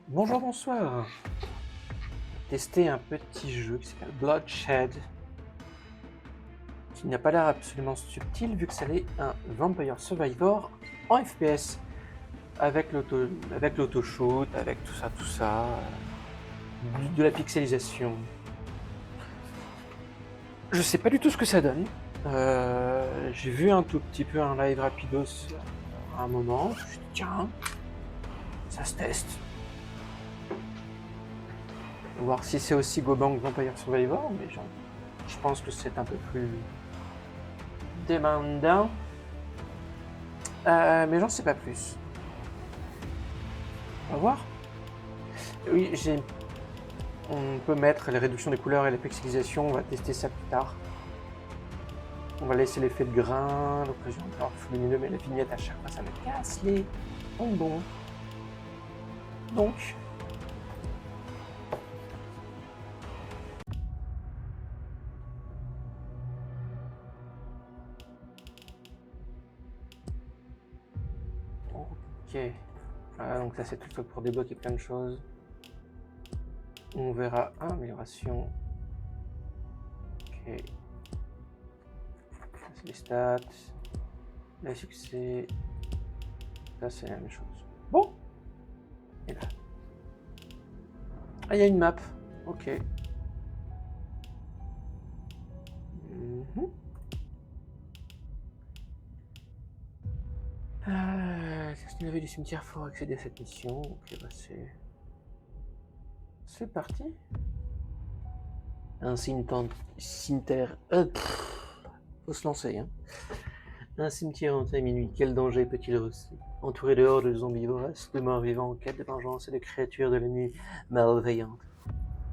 Bonjour, bonsoir. Tester un petit jeu qui s'appelle Bloodshed, qui n'a pas l'air absolument subtil vu que ça est un Vampire Survivor en FPS, avec l'auto-shoot, avec tout ça, de la pixelisation. Je sais pas du tout ce que ça donne. J'ai vu un tout petit peu un live rapidos à un moment. Je me suis dit, tiens, ça se teste. Voir si c'est aussi gobant que Vampire Survivor, mais je pense que c'est un peu plus demandant. Mais j'en sais pas plus. On va voir. Oui, on peut mettre les réductions des couleurs et la pixelisation, on va tester ça plus tard. On va laisser l'effet de grain, l'occasion de voir lumineux, mais la vignette à chaque fois ça me casse les bonbons. Donc, ok. Voilà, donc ça c'est tout ça pour débloquer plein de choses. On verra amélioration. Ok. Ça c'est les stats. Les succès. Ça c'est la même chose. Bon. Et là. Ah, il y a une map. Ok. Qu'est-ce qu'il y avait du cimetière pour accéder à cette mission? Ok, bah c'est parti. Un cimetière. Faut se lancer, hein. Un cimetière hanté à minuit. Quel danger peut-il receler? Entouré de hordes de zombies voraces, de morts vivants en quête de vengeance et de créatures de la nuit malveillantes.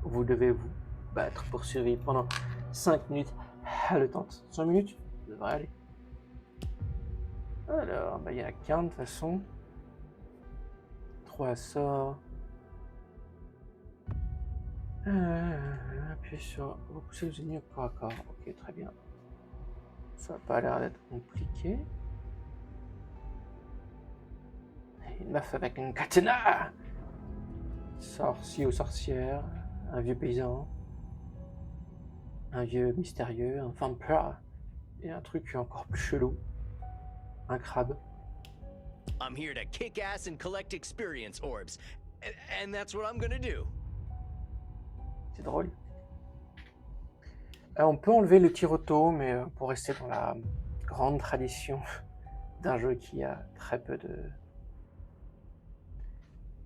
Vous devez vous battre pour survivre pendant 5 minutes haletantes. 5 minutes? Ça devrait aller. Alors, bah il y a 15 de toute façon. 3 sorts. Appuyez sur repousser les ennemis corps à corps. Ok, très bien. Ça n'a pas l'air d'être compliqué. Une meuf avec une katana. Sorcier ou sorcière. Un vieux paysan. Un vieux mystérieux. Un vampire. Et un truc encore plus chelou. Un crabe. I'm here to kick ass and collect experience orbs. And that's what I'm gonna do. C'est drôle. On peut enlever le tir auto, mais pour rester dans la grande tradition d'un jeu qui a très peu de...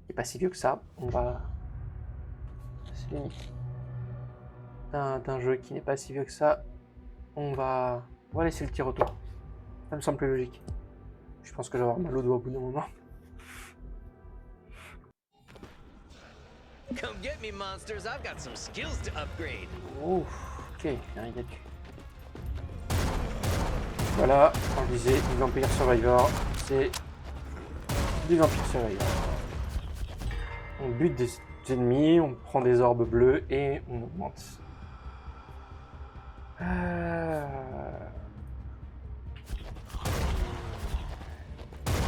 qui n'est pas si vieux que ça, on va... C'est l'unique. D'un jeu qui n'est pas si vieux que ça, on va laisser le tir auto. Ça me semble plus logique. Je pense que je vais avoir mal au doigt au bout d'un moment. Come get me, monsters. I've got some skills to upgrade. Ouf, ok, il y a du... Voilà, quand je disais du Vampire Survivor, c'est du Vampire Survivor. On bute des ennemis, on prend des orbes bleues et on augmente.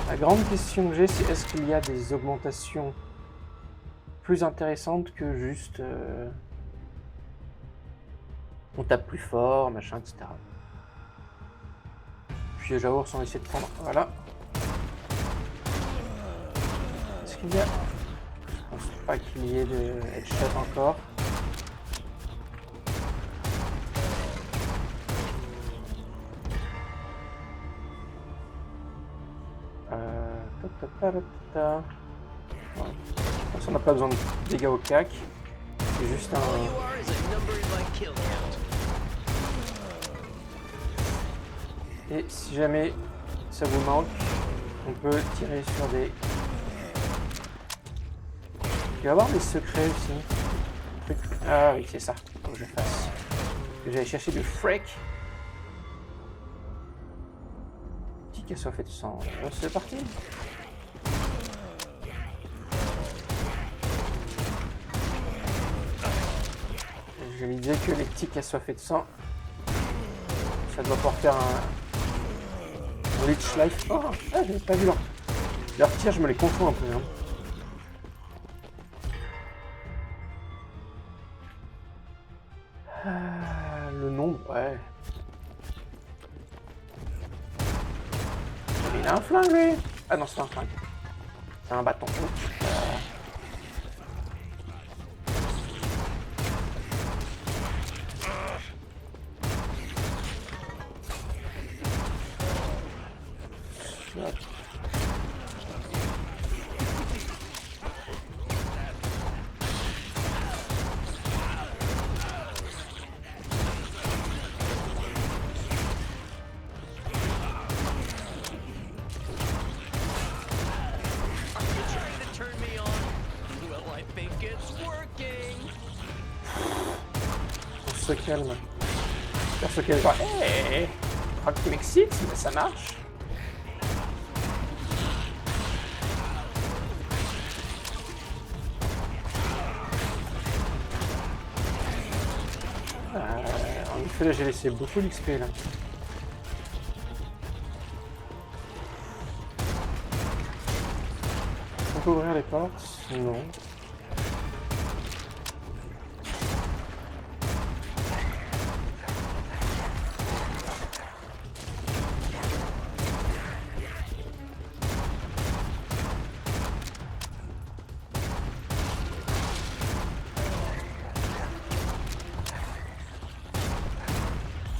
La grande question que j'ai, c'est est-ce qu'il y a des augmentations plus intéressantes que juste on tape plus fort, machin, etc. Puis les ours, on essaie de prendre. Voilà. Est-ce qu'il y a... Je pense pas qu'il y ait de headshot encore. On n'a pas besoin de dégâts au cac. C'est juste un... Et si jamais ça vous manque, on peut tirer sur des... Il va y avoir des secrets aussi. Ah oui, c'est ça. Faut que je fasse. J'allais chercher du freak. Petit qu'elle soit fait de sang. C'est parti. Je lui disais que les tics assoiffés de sang, ça doit pouvoir faire un leech life. Oh, j'avais pas vu leur tir, je me les confonds un peu. Hein. Le nombre, ouais. Il a un flingue, lui. Ah non, c'est pas un flingue. C'est un bâton. Trying to turn me on. Well, I think it's working. On se calme. On se calme. Genre, hé, je crois que tu m'excites, mais ça marche. En effet, là, j'ai laissé beaucoup d'XP, là. On peut ouvrir les portes? Non.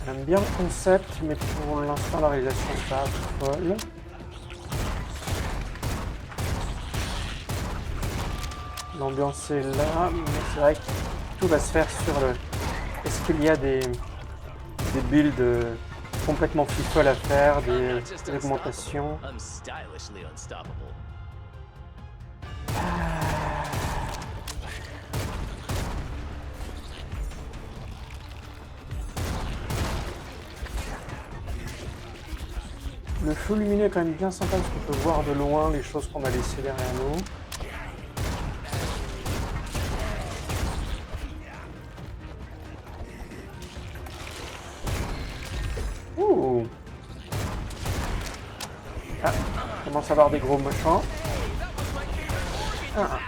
J'aime bien le concept, mais pour l'instant, la réalisation n'est pas folle. L'ambiance est là, mais c'est vrai que tout va se faire sur le... Est-ce qu'il y a des builds complètement fifoles à faire, des augmentations? I'm stylishly unstoppable. Le feu lumineux est quand même bien sympa parce qu'on peut voir de loin les choses qu'on a laissées derrière nous. Ouh! Ah, on commence à avoir des gros méchants. Ah,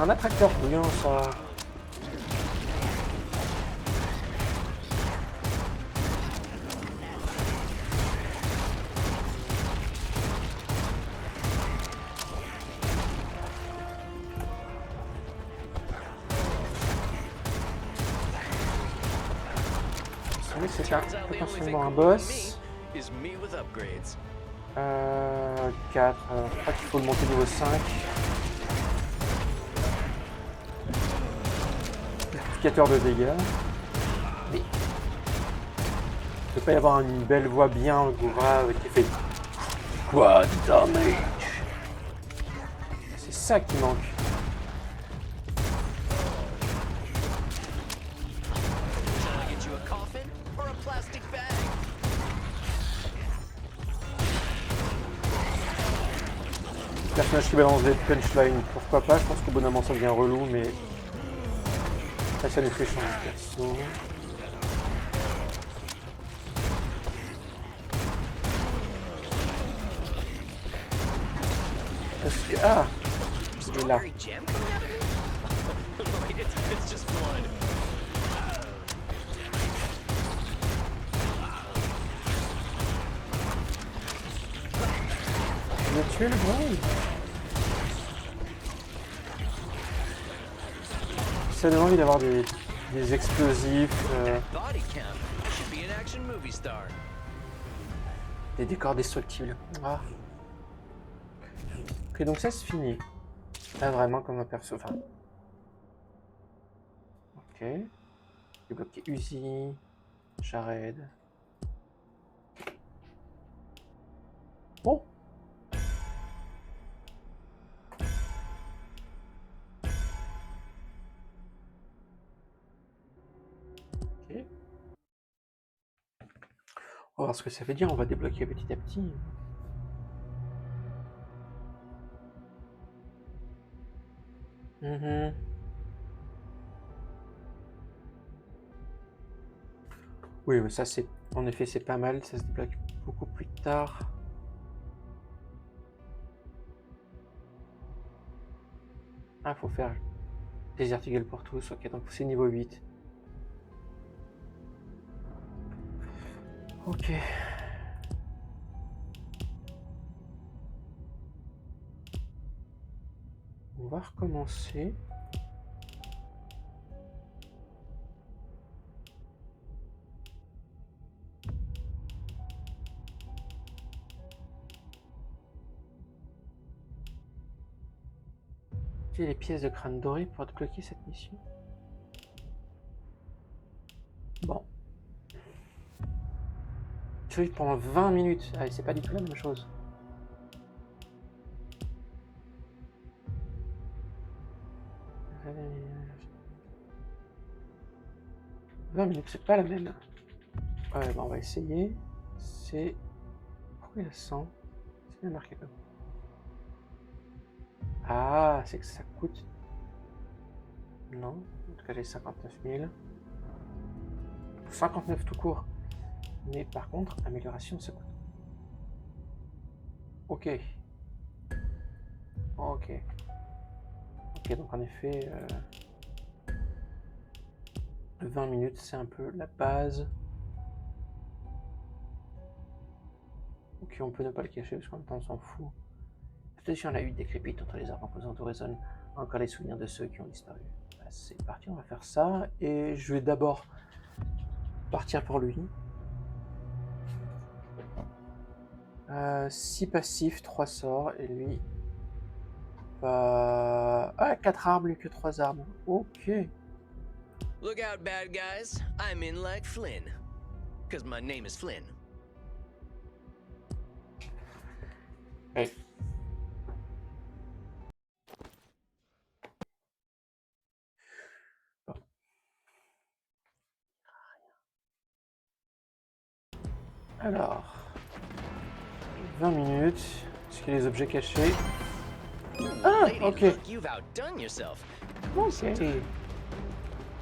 un attracteur bouillant, ça. Oui, c'est ça. Turns out the only thing Potentiellement un cooler than boss. me is me with upgrades. 4. Je crois qu'il faut le monter niveau 5. Multiplicateur de dégâts. Mais il ne peut pas y avoir une belle voix bien grave qui fait Quad damage. C'est ça qui manque. Shall I get you a coffin or a plastic bag? Personnage qui balance des punchlines, pourquoi pas. Je pense qu'au bout d'un moment ça devient relou, mais là ça nous fait changer de perso. Est-ce que... Ah, il est là. Strawberry jam coming out of me? Wait, it's just blood. Il a tué le grand. Ça donne envie d'avoir des explosifs, Body cam. I should be an action movie star. des décors destructibles. Ah. Ok, donc ça se finit. Pas vraiment comme un perso. Enfin. Ok. Débloquer Uzi. Jared. Oh! Ok. On va voir ce que ça veut dire. On va débloquer petit à petit. Mhm. Oui, mais ça c'est... En effet, c'est pas mal. Ça se débloque beaucoup plus tard. Ah, faut faire Desert Eagle pour tous. Ok, donc c'est niveau 8. Ok. On va recommencer. J'ai les pièces de crâne doré pour débloquer cette mission. Bon. Survivre pendant 20 minutes. Ah, c'est pas du tout la même chose. Euh, 20 minutes, c'est pas la même. Ouais, bah on va essayer. C'est... Pourquoi il y a 100? C'est bien marqué comme. Ah, c'est que ça coûte... Non, en tout cas j'ai 59 000. 59 tout court. Mais par contre, amélioration, ça coûte. Ok. Ok. Ok, donc en effet, 20 minutes, c'est un peu la base. Ok, on peut ne pas le cacher parce qu'en même temps, on s'en fout. La station à la 8 décrépite entre les arbres imposants où résonnent encore les souvenirs de ceux qui ont disparu. Bah, c'est parti, on va faire ça. Et je vais d'abord partir pour lui. 6 passifs, 3 sorts, et lui... Ah, 4 armes, lui que 3 armes. Ok. Look out, bad guys. I'm in like Flynn. Because my name is Flynn. Hey. Bon. Alors... 20 minutes. Est-ce qu'il y a les objets cachés? Ah, ok. Ok.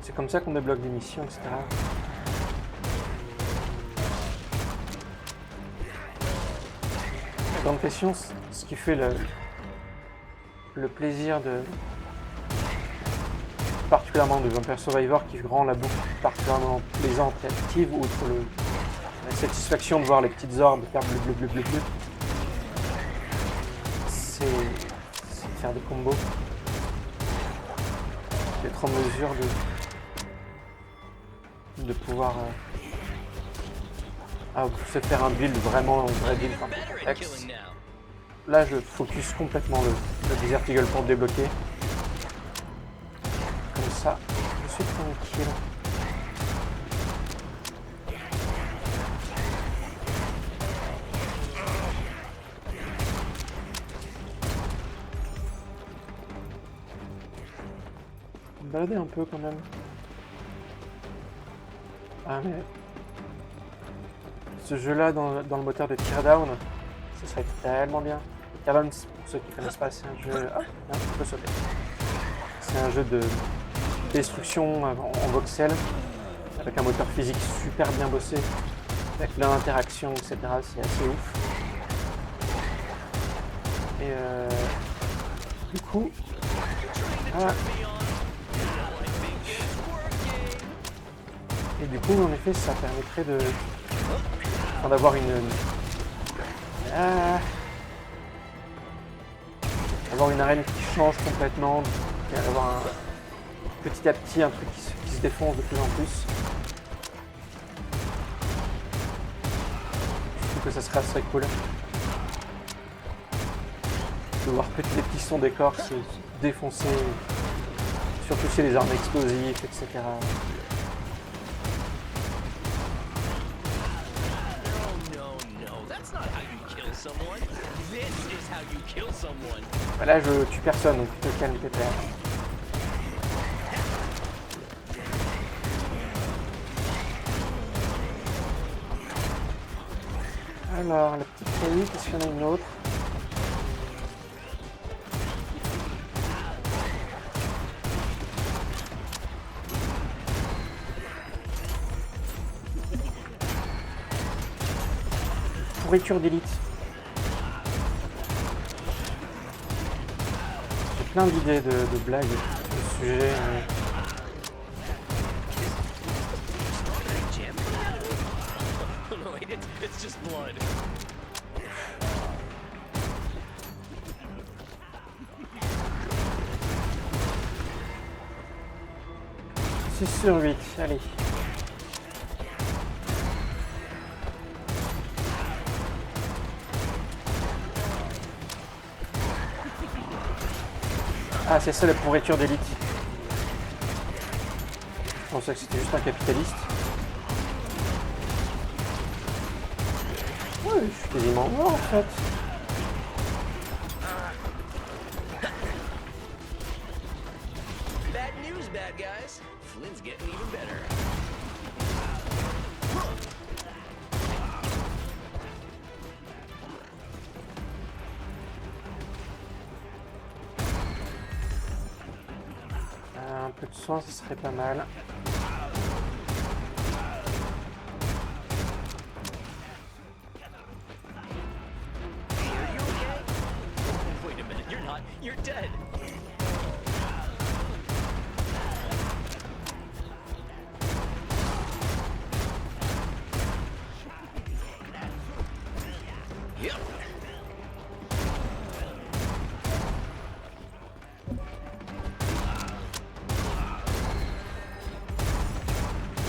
C'est comme ça qu'on débloque des missions, etc. La grande question, ce qui fait le plaisir de... particulièrement de Vampire Survivor, qui rend la boucle particulièrement plaisante et active, outre la satisfaction de voir les petites orbes faire bleu bleu bleu bleu bleu, c'est de faire des combos, d'être en mesure de pouvoir se faire un build vraiment, un vrai build un peu complexe. Là, je focus complètement le Desert Eagle pour le débloquer. Comme ça, je suis tranquille. On va me balader un peu quand même. Ah mais... Ce jeu-là dans le moteur de Teardown, ce serait tellement bien. Teardown, pour ceux qui ne connaissent pas, c'est un jeu... Ah, non, je peux sauter. C'est un jeu de destruction en voxel, avec un moteur physique super bien bossé, avec plein d'interactions, etc. C'est assez ouf. Et du coup... Voilà. Et du coup, en effet, ça permettrait de... Enfin, d'avoir avoir une arène qui change complètement, et avoir petit à petit un truc qui se défonce de plus en plus. Je trouve que ça serait assez cool de voir petit à petit son décor se défoncer, surtout si les armes explosives, etc. Là, je tue personne, donc tu te calmes, pépère. Alors, la petite caillou, est-ce qu'il y en a une autre? Pourriture d'élite. J'ai plein d'idées de blagues sur le sujet. Wait, it's just blood. 6/8, allez. Ah, c'est ça la pourriture d'élite. Je pensais que c'était juste un capitaliste. Ouais, je suis quasiment mort en fait. Bad news, bad guys. Flynn's getting even better. Un peu de soin, ce serait pas mal. Are you okay? Wait a minute, you're not. You're dead. Yep.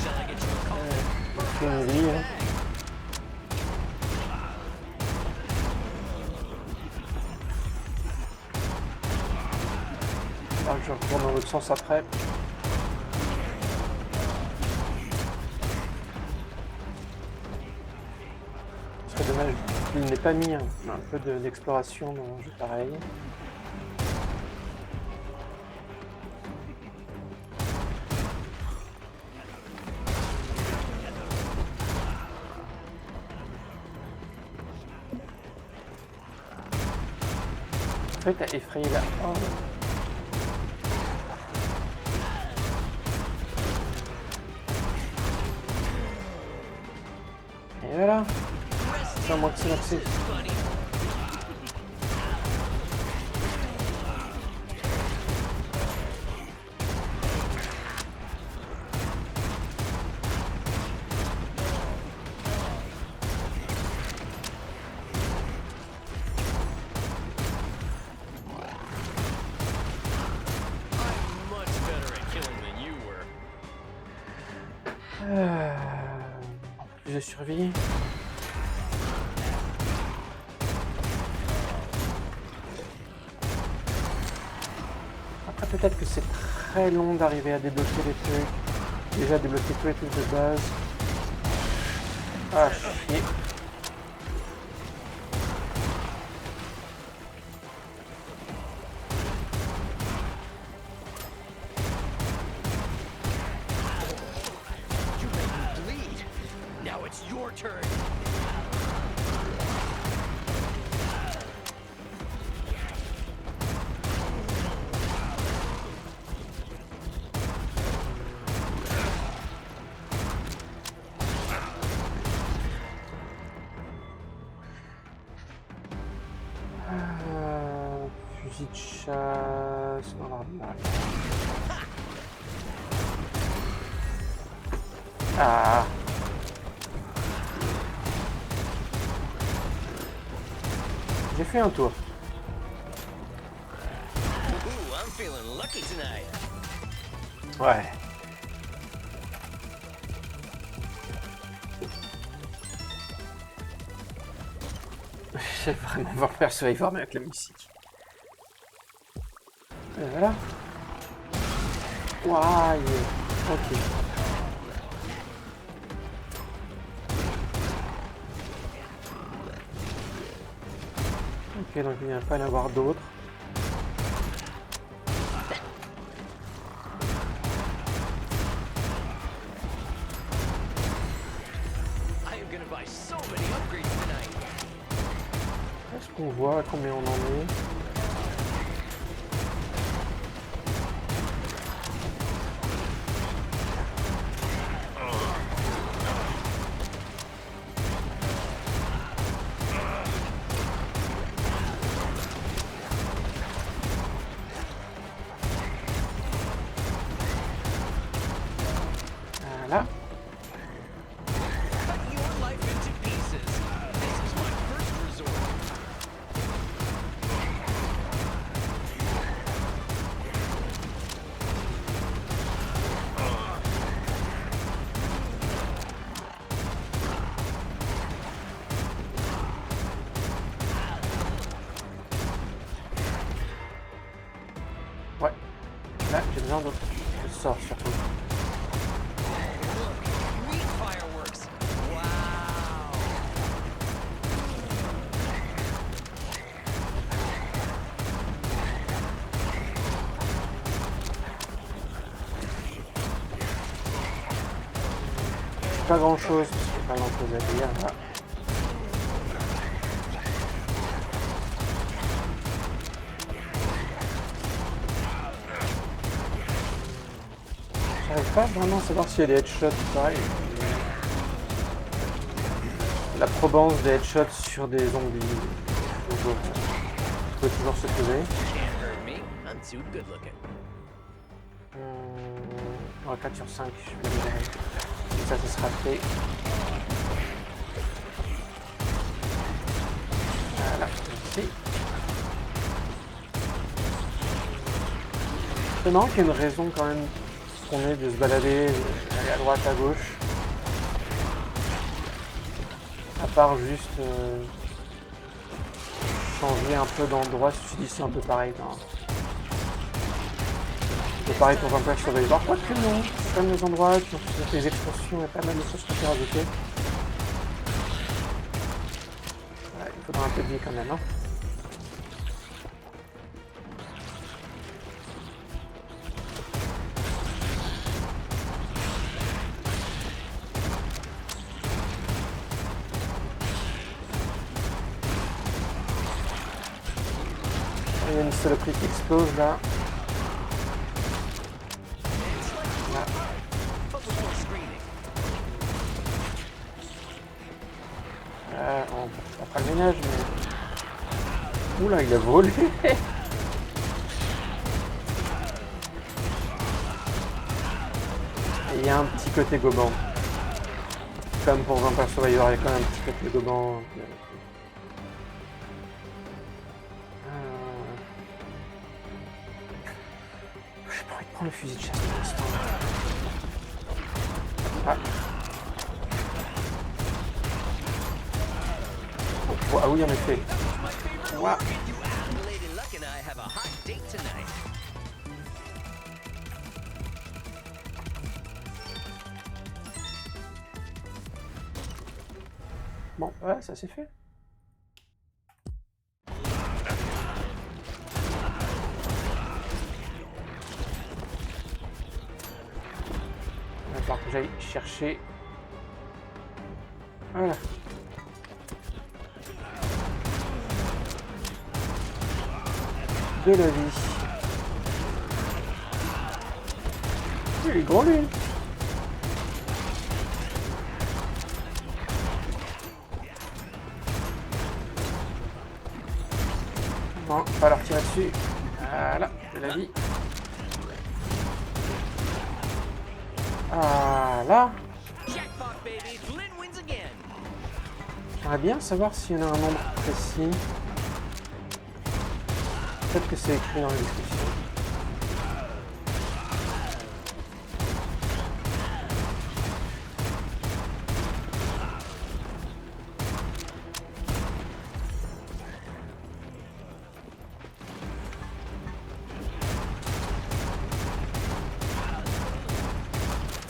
Shall I get you a coffee? Une vie, hein. Alors que je retourne dans l'autre sens après. Ce serait dommage qu'il n'ait pas mis un peu d'exploration dans un jeu pareil. En fait, t'as effrayé la horde. Et voilà. C'est à moi que c'est l'accès. Buddy. I'm much better at killing than you were. Plus de survie. Après, peut-être que c'est très long d'arriver à débloquer les trucs. Déjà débloquer tous les trucs de base. Ah, chier. You made me bleed. Now it's your turn. Fusil de chasse dans l'armoire. Ah. J'ai fait un tour. Ooh, I'm feeling lucky tonight. Ouais. J'ai vraiment voir faire Survivor mais avec la musique. Et voilà. Waouh. Ok. Ok, donc il n'y a pas à en avoir d'autres. I am gonna buy so many upgrades tonight. Est-ce qu'on voit combien on en est? Voilà. Cut your life into Là, j'ai besoin d'autres sorts surtout. Neat fireworks. Wow. Pas grand chose, parce qu'il n'y a pas grand chose à dire là. J'arrive pas vraiment à savoir s'il y a des headshots pareil. La probance des headshots sur des zombies. Peut toujours se poser. Can't hurt me. I'm too good looking. 4 sur 5, je vais le gérer. Ça sera fait. Voilà, ici. C'est marrant qu'il y ait une raison quand même qu'on ait de se balader, d'aller à droite, à gauche. À part juste changer un peu d'endroit, si tu dis c'est un peu pareil. C'est pareil pour Vampire Survivor, quoique non, c'est quand même des endroits qui ont des extensions, il y a pas mal de choses qu'on peut rajouter. Voilà, il faudra un peu de vie quand même. Hein. Il y a une saloperie qui explose là. On fera le ménage, mais... Oula, il a volé. Il y a un petit côté goban. Comme pour Vampire Survivor, il y a quand même un petit côté goban. J'ai pas envie de prendre le fusil de chasse pour l'instant. Ah. Ah oui, en effet. Wow. Lady Luck and I have a hot date tonight. Bon, ouais, ça c'est fait. Il va falloir que j'aille chercher. Voilà. De la vie. Il est gros lui. Bon, on va leur tirer dessus. Voilà, de la vie. Voilà. Jackpot, baby. Flynn wins again. J'aimerais bien savoir s'il y en a un nombre précis. Peut-être que c'est écrit dans la description.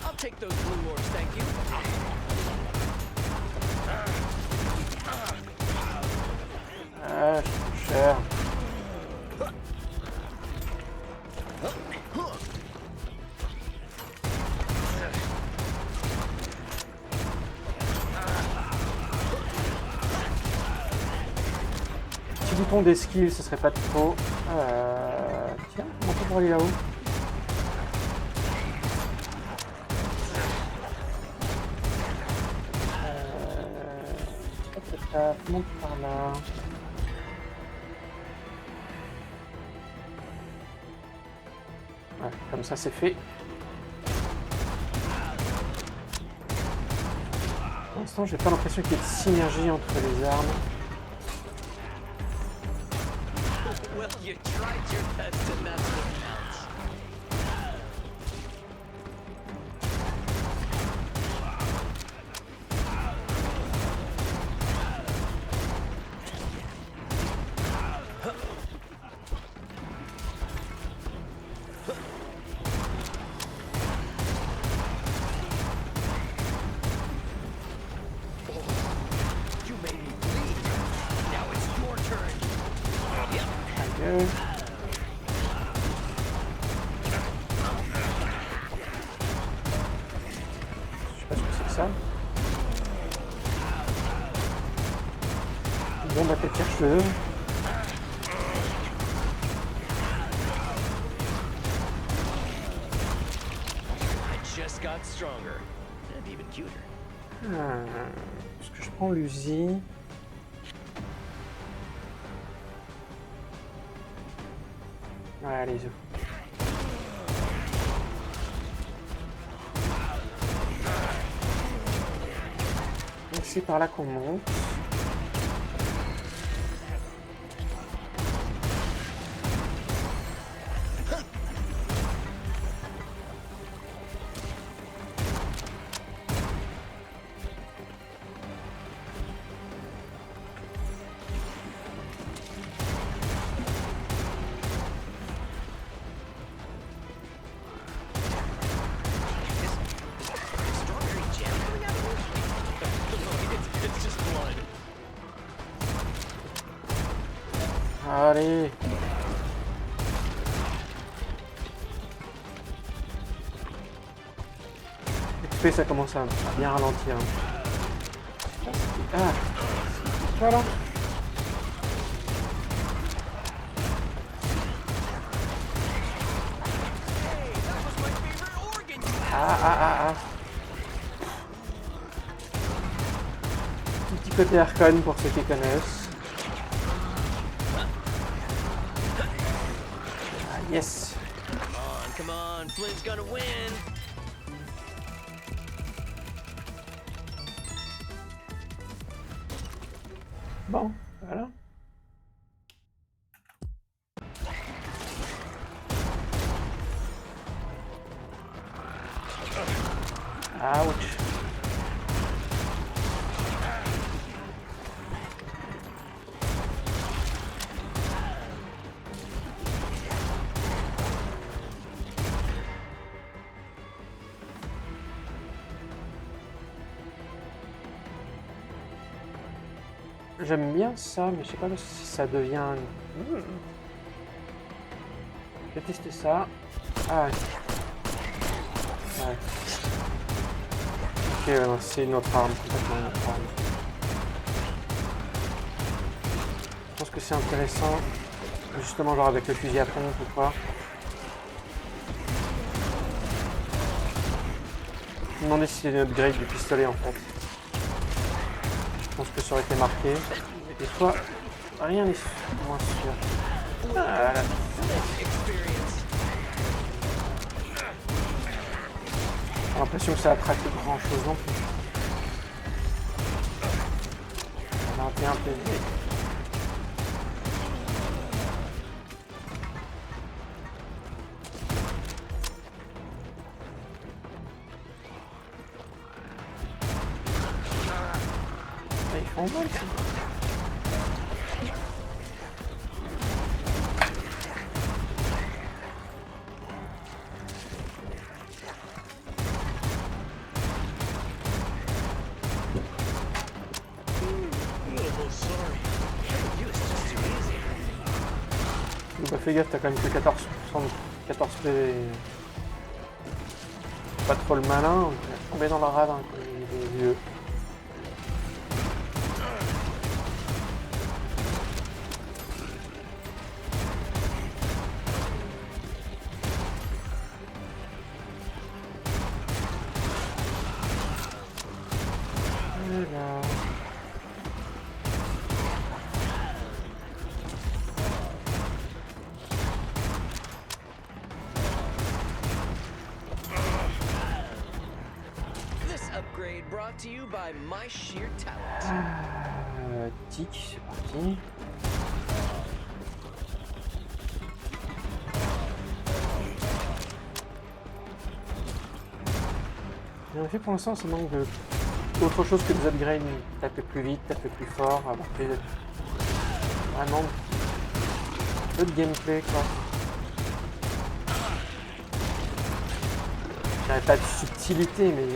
I'll take those blue orbs, thank you. Ah, c'est cher. Petit bouton d'esquive, ce serait pas trop. Tiens, on peut pour aller là-haut. Monte par là. Ouais, comme ça c'est fait. Pour l'instant, j'ai pas l'impression qu'il y ait de synergie entre les armes. Well, you tried your best and that's what counts. la tête chercheuse. I just got stronger and even cuter. Est-ce que je prends l'usine? Ouais, les œufs. Donc c'est par là qu'on monte. Strawberry jam coming out of this? It's just blood. Allez. XP, ça commence à bien ralentir. Ah. Voilà. Hey, that was my favorite organ. Ah. Petit côté Arcane pour ceux qui connaissent. Ah, yes. Come on, Flint's gonna win. Bon, voilà. Ouch. J'aime bien ça, mais je sais pas si ça devient... Je vais tester ça. Ah ouais. Ouais. Ok, non, c'est une autre arme, complètement une autre arme. Je pense que c'est intéressant, justement genre avec le fusil à pompe ou quoi. Je me demandais si c'était une upgrade du pistolet en fait. Je pense que ça aurait été marqué. Mais des fois, rien n'est moins sûr. Ah, là. J'ai l'impression que ça attraque grand chose non plus. 21 PV. Ils font mal ça. Bah fais gaffe, t'as quand même que 14%, 14 PV. Pas trop le malin, on est tombé dans le ravin, quoi, les vieux. Voilà. This upgrade brought to you by my sheer talent. Tic, c'est parti. En effet, pour l'instant, ça manque de autre chose que des upgrades. Taper plus vite, taper plus fort, avoir plus de... Vraiment un peu de gameplay, quoi. Je dirais pas de subtilité, mais...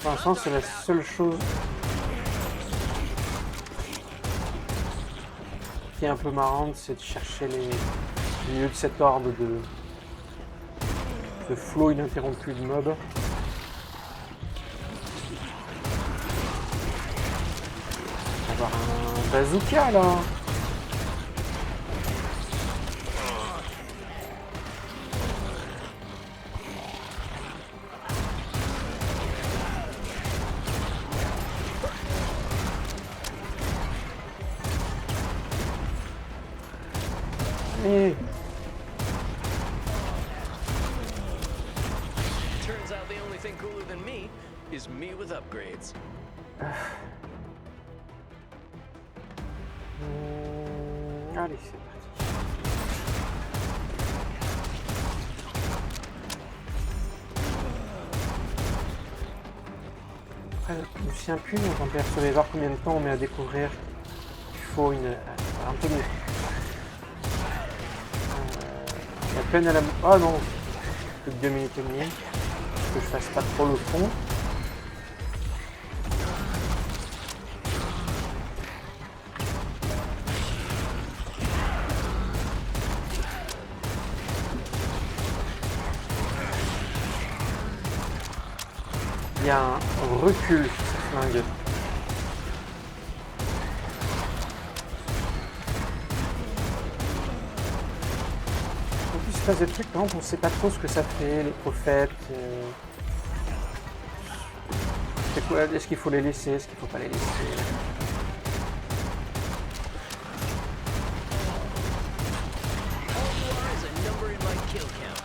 Pour l'instant, c'est la seule chose qui est un peu marrante, c'est de chercher les milieux de cette horde de flow ininterrompu de mobs. Bazooka là. Allez. Turns out the only thing cooler than me is me with upgrades. Allez, c'est parti. Après, je me souviens plus dans Vampire Survivor combien de temps on met à découvrir. Il faut un peu mieux. Il y a peine à la... Oh non, plus que 2 minutes et demie. Que je fasse pas trop le fond. Il y a un recul sur cette flingue. En plus, il se passe des trucs, par exemple, on sait pas trop ce que ça fait, les prophètes. C'est quoi? Est-ce qu'il faut les laisser? Est-ce qu'il faut pas les laisser? All you are is a number in my kill count.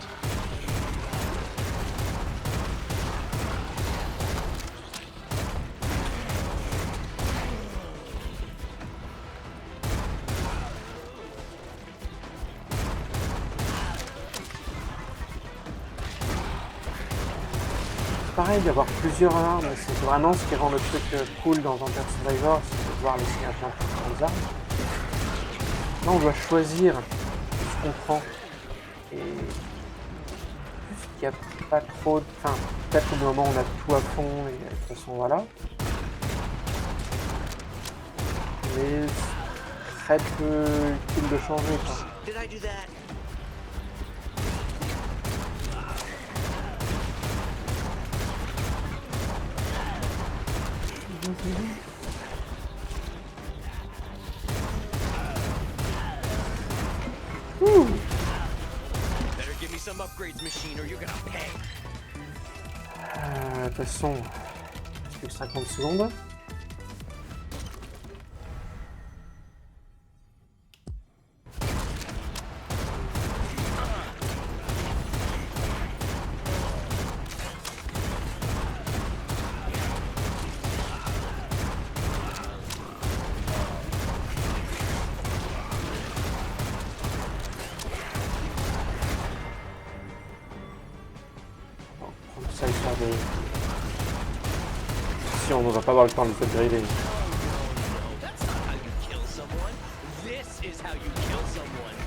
Pareil, d'avoir plusieurs armes, c'est vraiment ce qui rend le truc cool dans Vampire Survivor, c'est de pouvoir les synergies entre différentes armes. Là, on doit choisir ce qu'on prend. Et juste qu'il n'y a pas trop de... Enfin, peut-être au bout d'un moment on a tout à fond, et de toute façon, voilà. Mais très peu utile de changer, quoi. Did I do that? Better give me some upgrades, machine, or you're gonna pay. De toute façon, plus que 50 secondes. Ça, histoire de... Si on ne va pas avoir le temps de se griller. That's not how you kill someone. This is how you kill someone.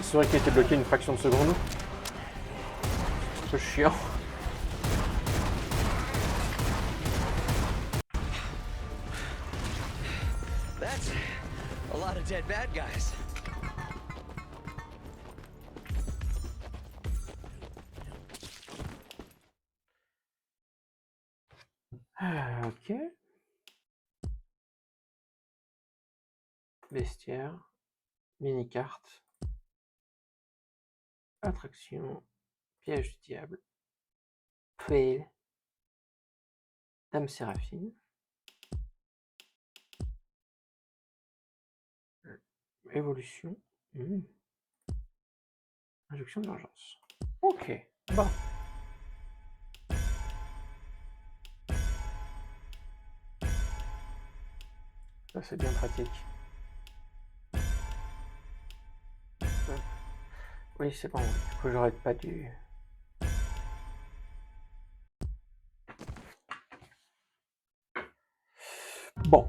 C'est vrai qu'il était bloqué une fraction de seconde. C'est un peu chiant. That's a lot of dead bad guys. Ok. Vestiaire. Mini-carte. Attraction. Piège du diable. Fail. Dame Séraphine. Évolution. Injection d'urgence. Ok. Bon. Ça c'est bien pratique. Oui, c'est bon. Du coup, j'aurais pas dû... Bon.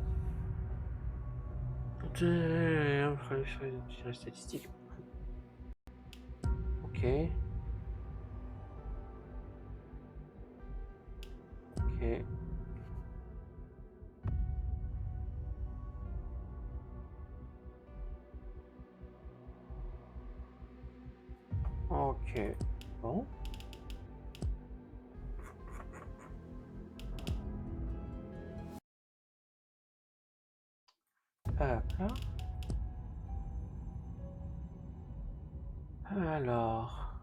Statistique. Ok. Ok. Ok. Bon. Hop là. Alors.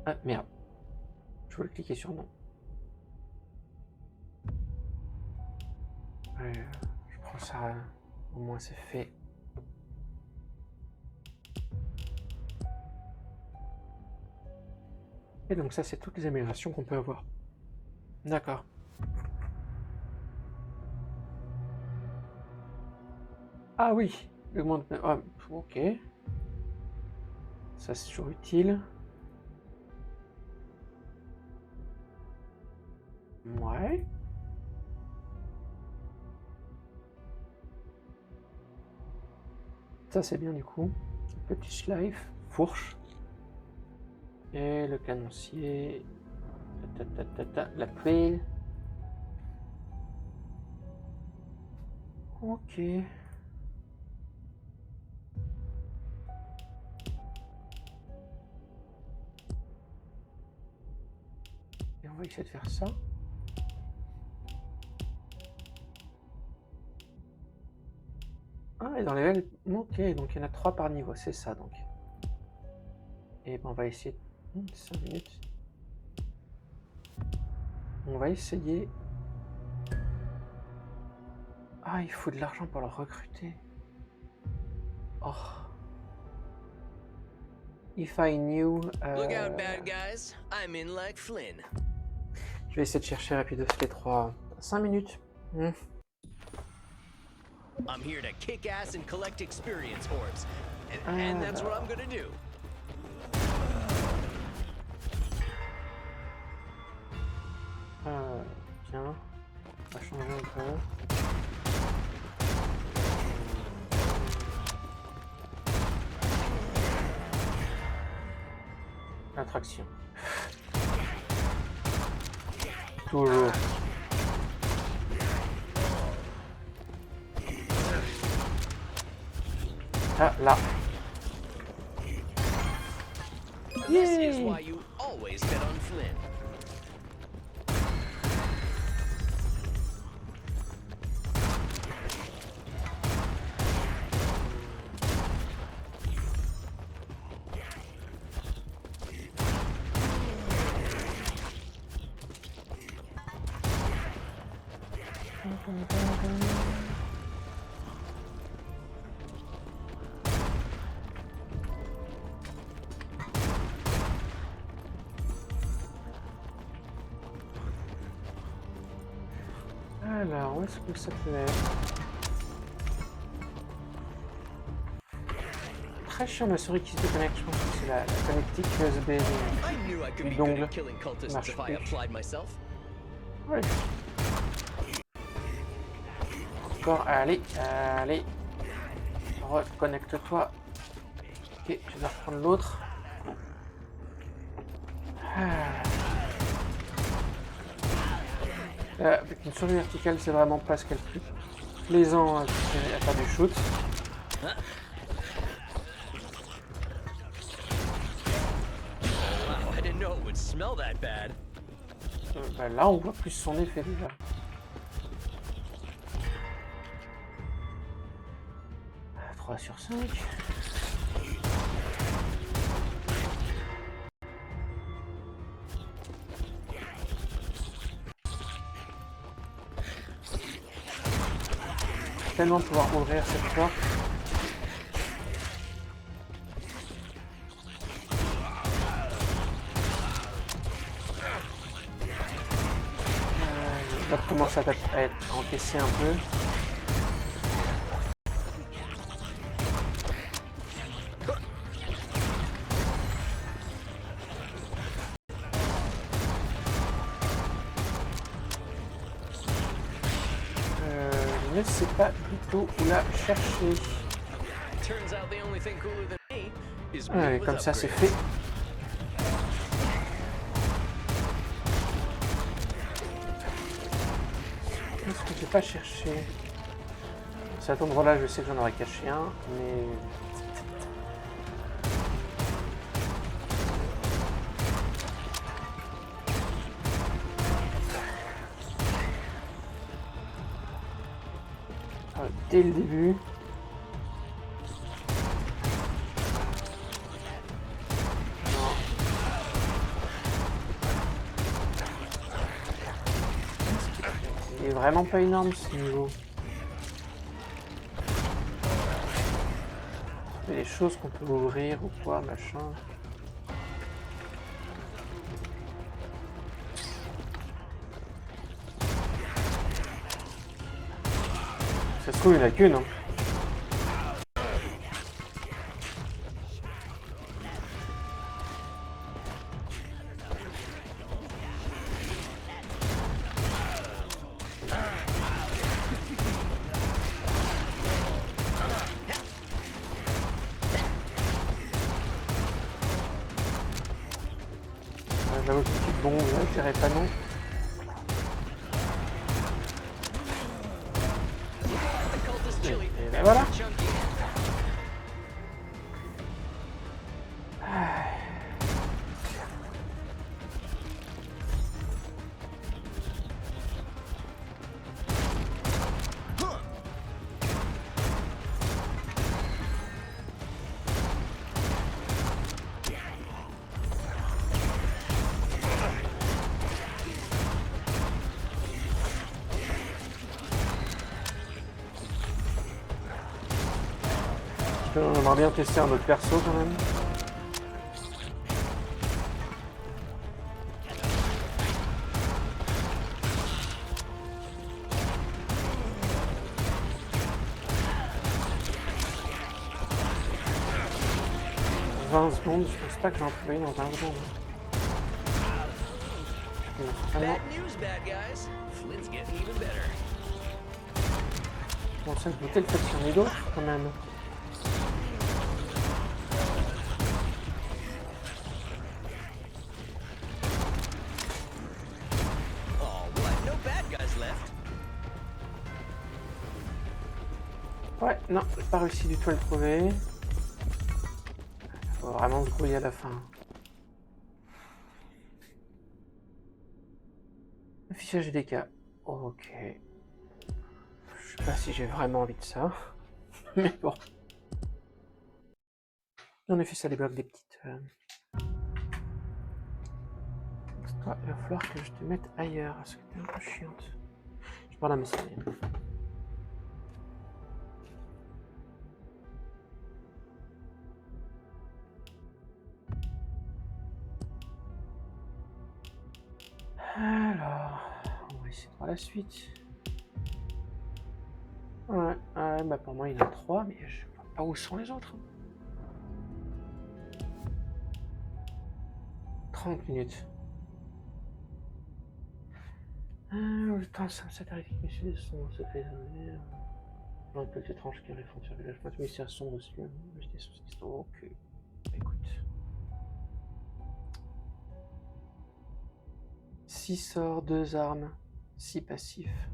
Ah merde. Je voulais cliquer sur non. Ouais, je prends ça. Au moins c'est fait. Et donc ça c'est toutes les améliorations qu'on peut avoir. D'accord. Ah oui, augmente. Ah, ok. Ça c'est toujours utile. Ouais. Ça c'est bien du coup. Petit schleif, fourche. Et le canoncier. La pelle. Ok. Et on va essayer de faire ça. Ah, et dans les levels. Ok, donc il y en a 3 par niveau, c'est ça donc. Et ben on va essayer. 5 minutes. On va essayer. Ah, il faut de l'argent pour le recruter. Oh. If I knew. Look out, bad guys. I'm in like Flynn. Je vais essayer de chercher rapidos les 3. 5 minutes. I'm here to kick ass and collect experience orbs. And that's what I'm gonna do. Tiens. On va changer un peu. Attraction. Toujours. Ah, là. This is Yay! why you always bet on Flynn. Alors, où est-ce que ça peut être? Très chiant la souris qui se déconnecte, je pense que c'est la connectique USB I knew I could be good dongle. at killing cultists Marche if I plus. applied myself. Ouais. Encore, allez, allez. Reconnecte-toi. Ok, je vais reprendre l'autre. Avec une souris verticale, c'est vraiment pas ce qu'il y a de plus plaisant à faire du shoot. Wow, I didn't know it would smell that bad. Bah là, on voit plus son effet déjà. « 3 sur 5. Tellement pouvoir ouvrir cette porte. Ça commence à être encaissé un peu. Je ne sais pas du tout où la chercher. Turns out the only thing cooler than me is me Allez, with comme ça c'est upgrades. fait. Qu'est-ce que j'ai pas cherché? Cet endroit-là, je sais que j'en aurais caché un, mais Dès le début. Il est vraiment pas énorme ce niveau. Il y a des choses qu'on peut ouvrir ou quoi, machin. Ça se trouve, il n'y en a qu'une. Hein. J'avoue que c'est bon, là, je dirais pas non. Et ben voilà. On aimerait bien tester un autre perso quand même. Dans 20 secondes, je pense pas que j'en trouve dans 20 secondes. Bad news, bad guys. Flint's getting even better. Bon, ça, je doutais le fait qu'il y en ait d'autres quand même. Ouais, non, j'ai pas réussi du tout à le trouver. Faut vraiment se grouiller à la fin. Affichage des cas. Ok. Je sais pas si j'ai vraiment envie de ça. Mais bon. En effet, ça débloque des petites... Toi, il va falloir que je te mette ailleurs, parce que t'es un peu chiante. Je parle à mes sérieux. Alors, on va essayer de voir la suite. Ouais, bah pour moi il y en a 3, mais je vois pas où sont les autres. 30 minutes. Le temps, ça t'arrive que monsieur des sons, ça fait dans les plaques étranges qui arrivent frontières village, pas de mystère sombre aussi, j'étais sur cette histoire. Ok, écoute. 6 sorts, 2 armes, 6 passifs.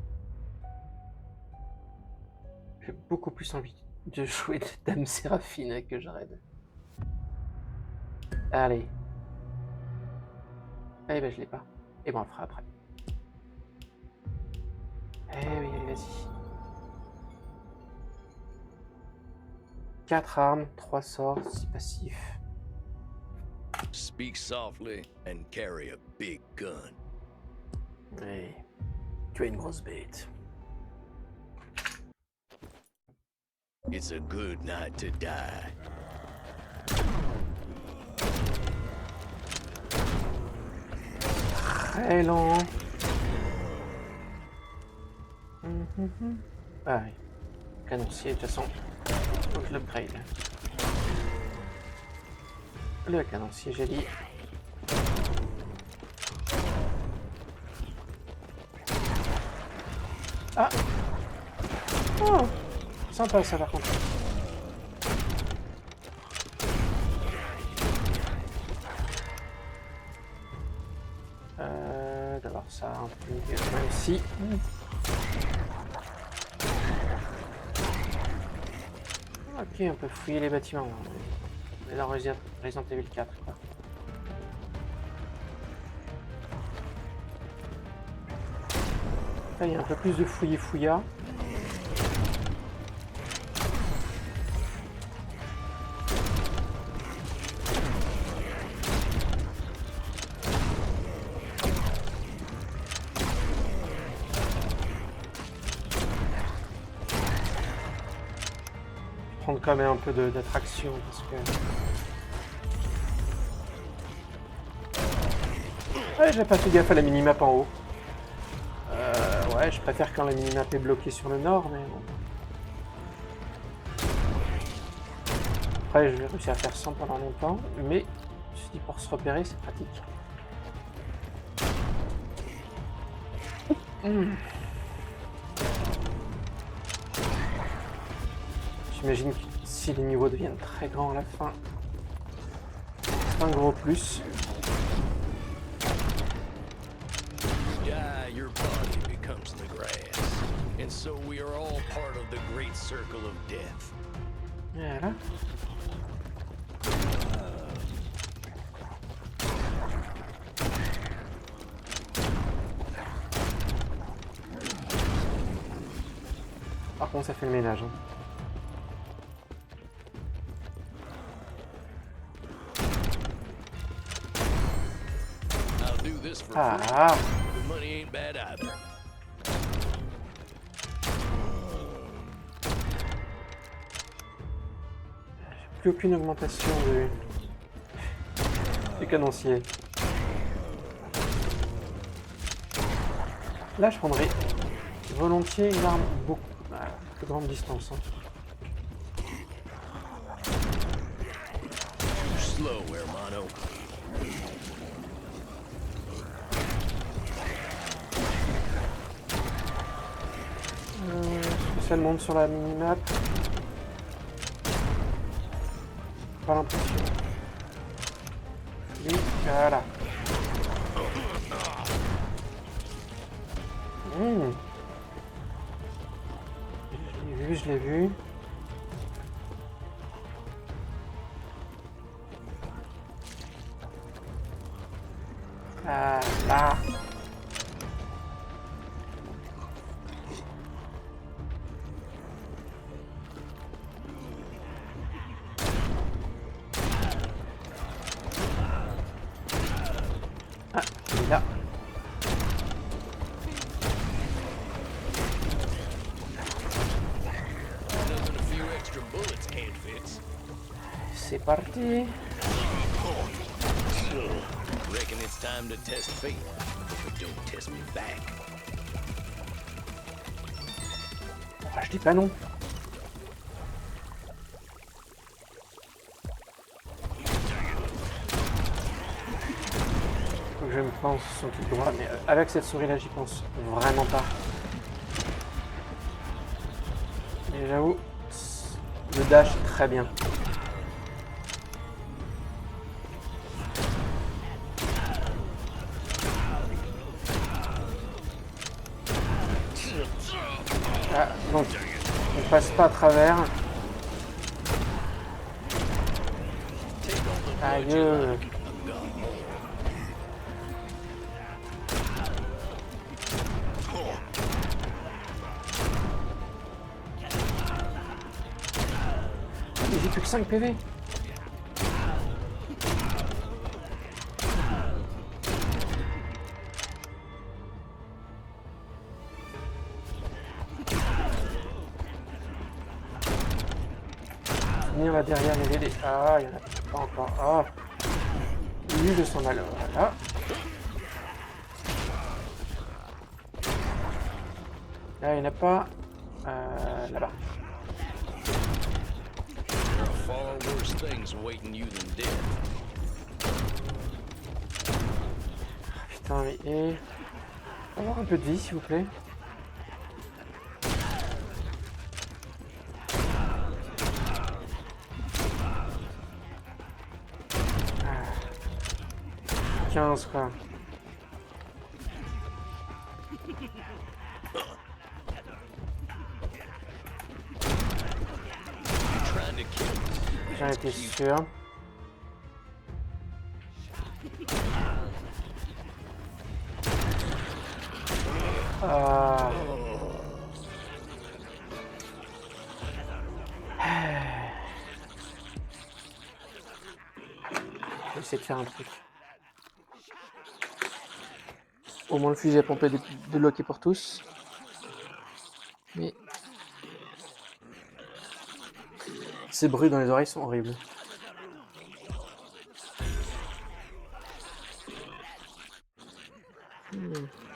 J'ai beaucoup plus envie de jouer de Dame Séraphine que Jared. Allez. Eh ben je l'ai pas. Et bon on le fera après. Eh oui, allez, vas-y. 4 armes, 3 sorts, 6 passifs. Speak softly and carry a big gun. Oui. Tu as une grosse bête. It's a good night to die. Très lent. Ah oui. Canoncier, de toute façon. Donc je l'upgrade. Le canoncier, j'ai dit. Ah! Oh! Sympa ça par contre. D'avoir ça un peu mieux ici. Ok, on peut fouiller les bâtiments. On est dans Resident Evil 4. Quoi. Là, il y a un peu plus de fouillis-fouilla. prendre quand même un peu d'attraction parce que... Ouais, j'ai pas fait gaffe à la minimap en haut. Ouais, je préfère quand la minimap est bloquée sur le nord, mais bon. Après, je vais réussir à faire 100 pendant longtemps, mais je me suis dit pour se repérer, c'est pratique. J'imagine que si les niveaux deviennent très grands à la fin, c'est un gros plus. Yeah, your body becomes the grass. And so we are all part of the great circle of death. Voilà. Par contre, ça fait le ménage. Hein. I'll do this for free. Ah, The money ain't bad either. plus aucune augmentation du canoncier. Là, je prendrais volontiers une arme beaucoup plus grande distance. Hein. Slow, hermano. Ça le monte sur la minimap. Pas l'impression. Oui, voilà. Je l'ai vu. Là. Ah, il est là. Nothing a few extra bullets can't fix. C'est parti. Reckon it's time to test fate. But don't test me back. Ah, je dis pas non. Faut que je me pense sur le tout droit, mais avec cette souris là, j'y pense vraiment pas. Et j'avoue, le dash est très bien. Ah, donc, on passe pas à travers. Aïe. J'ai plus que 5 PV. Venir là derrière les VD. Ah, il y en a pas encore. Ah. Lui, je sens mal. Voilà. Là, il n'y en a pas. Là-bas. There are far worse things awaiting you than death. Putain, mais... Et... avoir un peu de vie, s'il vous plaît. Ah. 15, quoi. Trying to kill me. J'en étais sûr. Ah. Je vais essayer de faire un truc. Au moins le fusil à pomper débloqué pour tous. Mais... Ces bruits dans les oreilles sont horribles.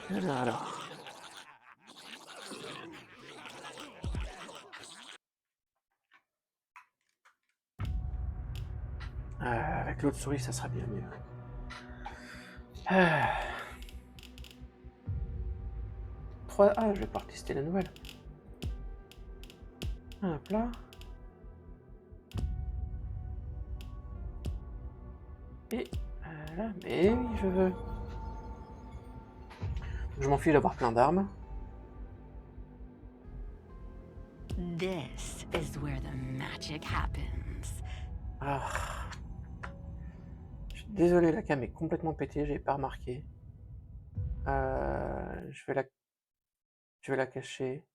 Alors. Avec l'autre souris, ça sera bien mieux. Je vais pouvoir tester la nouvelle. Hop là. Et là, mais oui, je veux. Je m'en fiche d'avoir plein d'armes. This is where the magic happens. Je suis désolé, la cam est complètement pétée, j'ai pas remarqué. Je vais la cacher.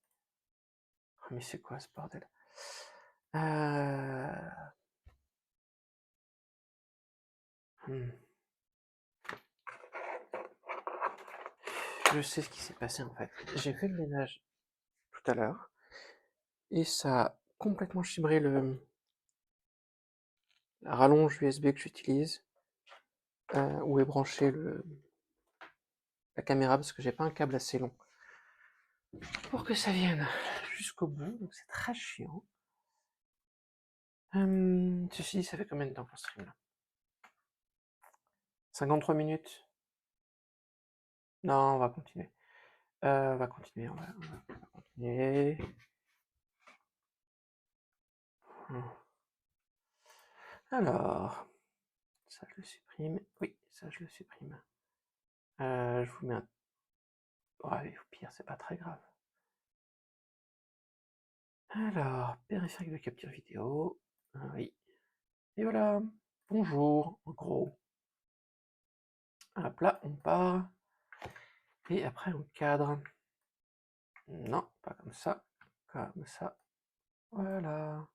Oh, mais c'est quoi ce bordel? Je sais ce qui s'est passé en fait. J'ai fait le ménage tout à l'heure et ça a complètement chibré la rallonge USB que j'utilise où est branché la caméra parce que j'ai pas un câble assez long pour que ça vienne jusqu'au bout, donc c'est très chiant. Ceci dit, ça fait combien de temps qu'on stream là? 53 minutes? Non, on va continuer. On va continuer. Alors, ça je le supprime. Oui, ça je le supprime. Je vous mets un... Ouais, au pire, c'est pas très grave. Alors, périphérique de capture vidéo. Oui. Et voilà. Bonjour, en gros. Hop là, on part. Et après, on cadre. Non, pas comme ça. Comme ça. Voilà.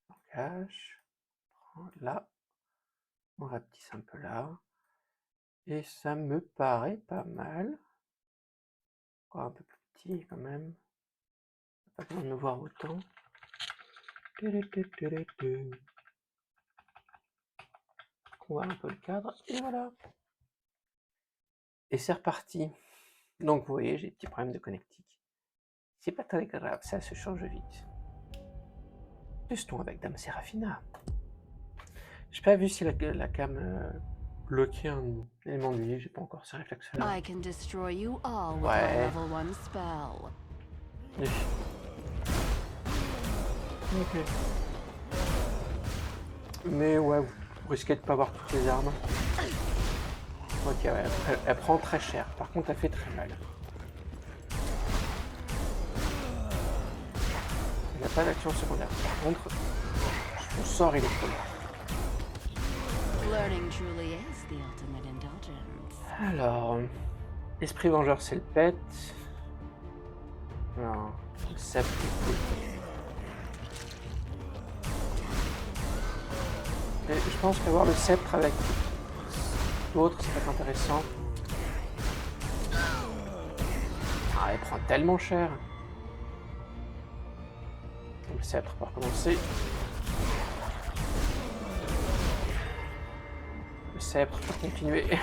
On cache. On prend là. On rapetisse un peu là. Et ça me paraît pas mal. Encore un peu plus petit quand même. Pas besoin de me voir autant. On voit un peu le cadre. Et voilà. Et c'est reparti. Donc vous voyez, j'ai des petits problèmes de connectique. C'est pas très grave, ça se change vite. Testons avec Dame Serafina. J'ai pas vu si la cam bloquait un élément de vie, j'ai pas encore ce réflexe-là. I can destroy you all with my Ouais. level 1 spell. Oui. Ok. Mais ouais, vous risquez de pas avoir toutes les armes. Ok, ouais, elle prend très cher. Par contre, elle fait très mal. Il n'y a pas d'action secondaire. Par contre, son sort, il est cool. Learning truly is the ultimate indulgence. Alors, Esprit Vengeur, c'est le pet. Non, le sceptre, c'est cool. Et je pense qu'avoir le sceptre avec d'autres, ça va être intéressant. Ah, elle prend tellement cher. Le sceptre, pour commencer. Le sceptre pour continuer.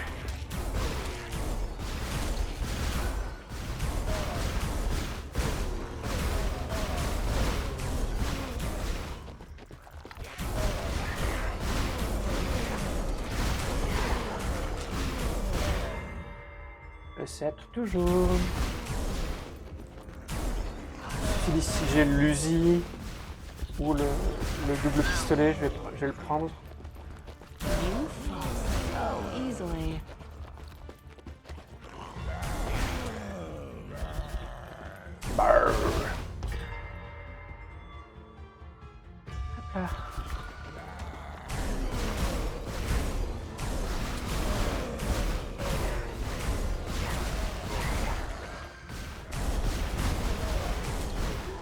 Le sceptre toujours. Si j'ai l'Uzi ou le double pistolet, je vais le prendre. You fall so easily. Brrr. Hop là.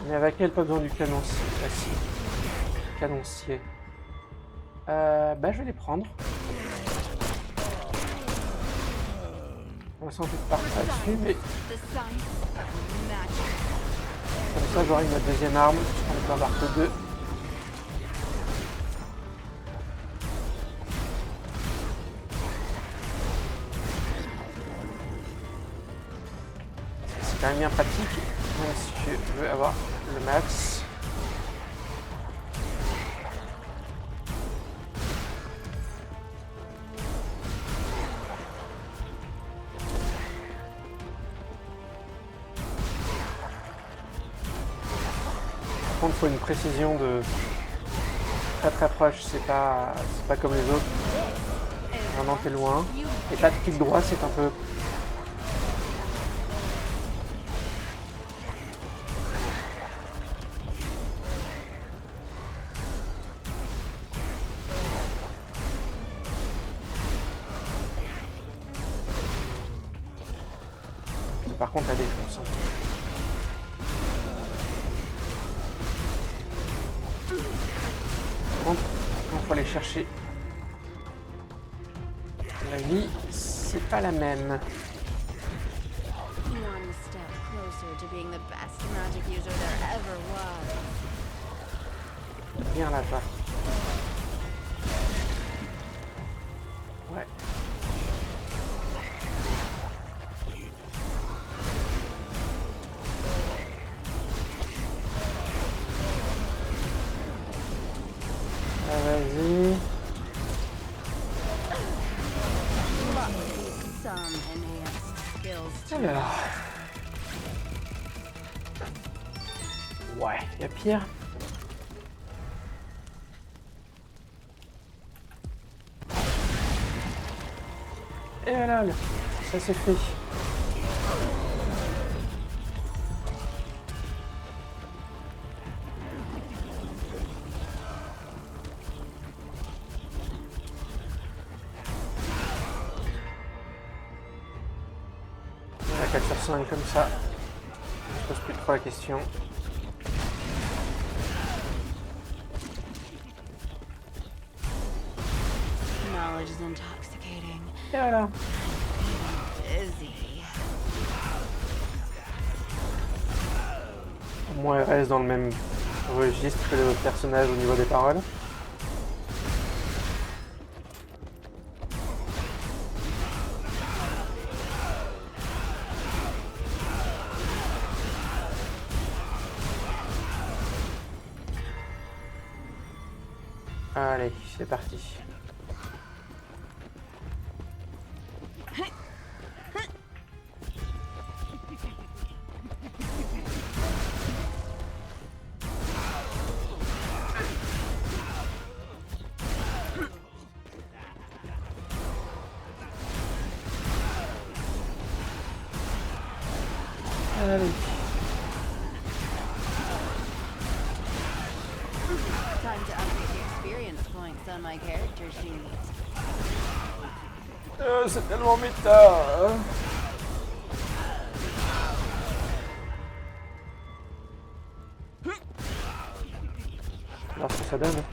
Mais avec elle, pas besoin du canoncier. Canoncier. Bah, je vais les prendre. On va sans doute partir là-dessus, mais The sign of magic. comme ça, j'aurai ma deuxième arme. Je peux en avoir que deux. quand même bien pratique, même si je veux avoir le max. Par contre, il faut une précision de très proche, c'est pas comme les autres. Vraiment t'es loin. Et pas de clic droit, c'est un peu. Par contre, la défense. Par contre, il faut aller chercher la vie, c'est pas la même. One step closer to being the best magic user there ever was. Viens là-bas. Ouais. Ah, vas-y. Some enhanced skills too. Alors. Ouais, y a pire. Et voilà, ça c'est fait. La 4 sur 5 comme ça. Je pose plus trop la question. Knowledge is intoxicating. Et voilà. Dizzy. Au moins elle reste dans le même registre que le personnage au niveau des paroles. Allez, c'est parti. Allez. Time to update the experience points on my character sheet. C'est tellement méta. Alors ce que ça donne.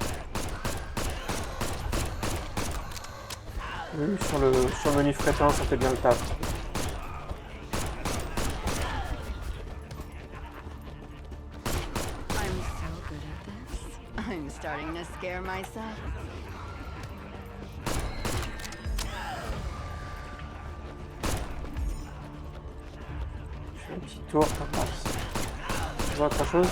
Oui, sur le menu fréquence, ça fait bien le taf. I'm so good at this. I'm starting to scare myself. Je fais un petit tour comme ça. Tu vois autre chose?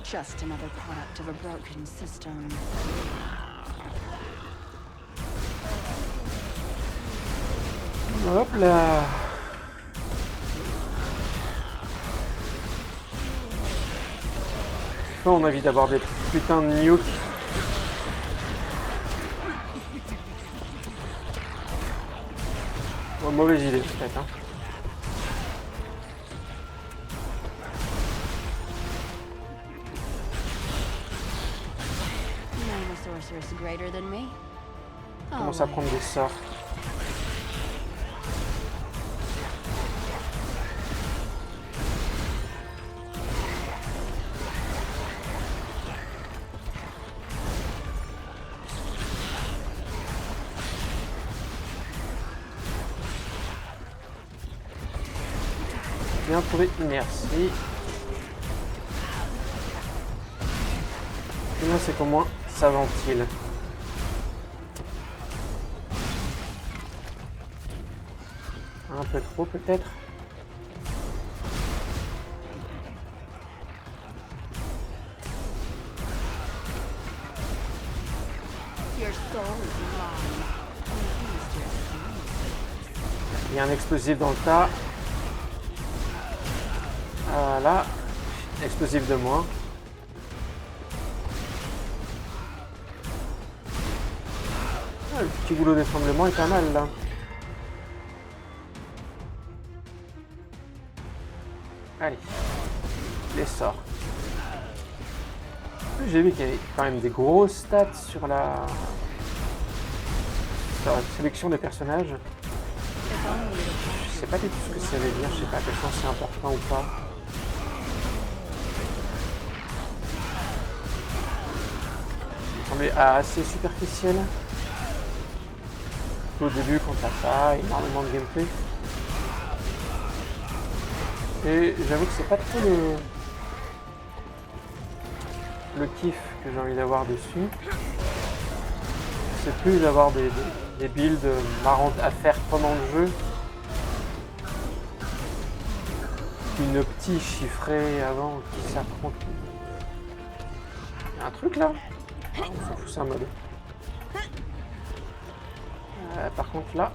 Just another product of a broken system. Hop là. Pas on a envie d'avoir des putains de nukes. Oh, mauvaise idée peut-être. Hein. Name a sorceress greater than me. On commence à prendre des sorts. Bien trouvé, merci. Et bien c'est qu'au moins ça ventile. Un peu trop peut-être. Your soul is mine. Use your strength. Il y a un explosif dans le tas. Voilà. Explosif de moins. Ah, le petit goulot d'étranglement est pas mal là. Allez. Les sorts. J'ai vu qu'il y avait quand même des grosses stats sur la sélection des personnages. If only the Je sais pas du tout ce que ça veut dire, je sais pas à quel point c'est important ou pas. Ça semblait assez superficiel. Au début quand t'as pas énormément de gameplay. Et j'avoue que c'est pas trop le kiff que j'ai envie d'avoir dessus. C'est plus d'avoir des builds marrantes à faire pendant le jeu. Une opti chiffrée avant qui s'affronte. Il y a un truc là? Ah, on s'en fout, c'est un mode. Par contre là.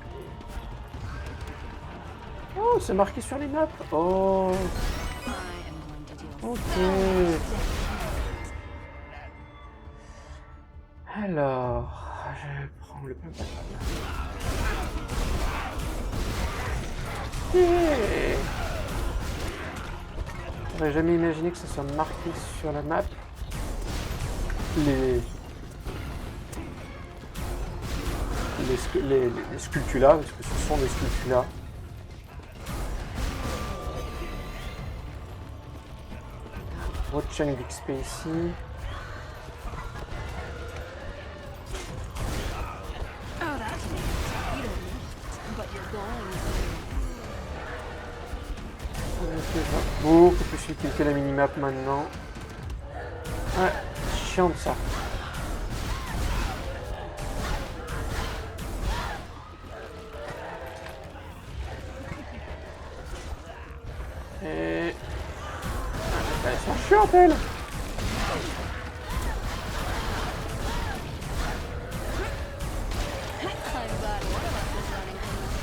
Oh, c'est marqué sur les maps. Oh, I am going to deal ok. Alors, je prends le plein yeah. J'aurais jamais imaginé que ça soit marqué sur la map. Les sculptulas, parce que ce sont des sculptulas. Autre chunk d'XP ici. Oh, that's neat. You don't need it, but you're going to. Ok, ça va beaucoup plus utile que la minimap maintenant. Ouais, chiant de ça. Et... elles sont chiantes, elles. I'm glad one of us is learning from this.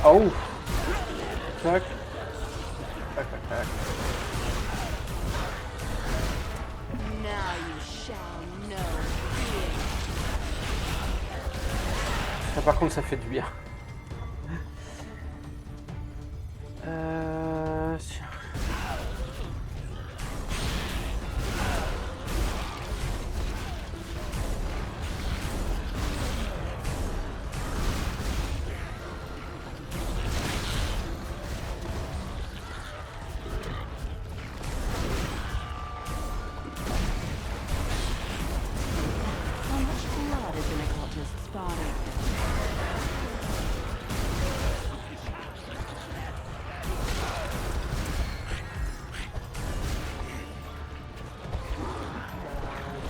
Oh! Tac. Tac, tac, tac. Now you shall know fear. Ça, par contre, ça fait du bien. Si- How much blood is in a cultist's body?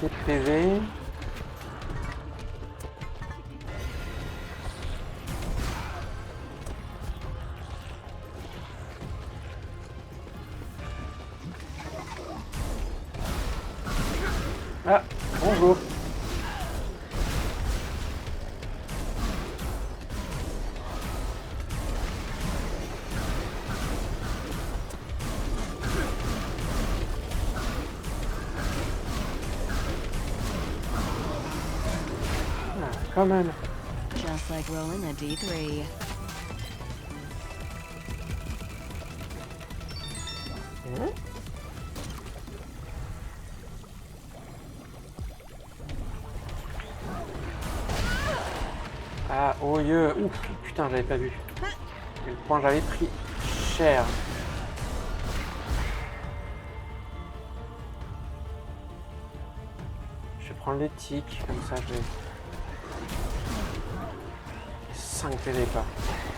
Ok, PV. Ah, bonjour. Ah, quand même. Just like rolling a D3. Ah, oh yeux. Ouf, putain, j'avais pas vu. Quel point j'avais pris cher. Je vais prendre les tics, comme ça je vais... 5 PV pas.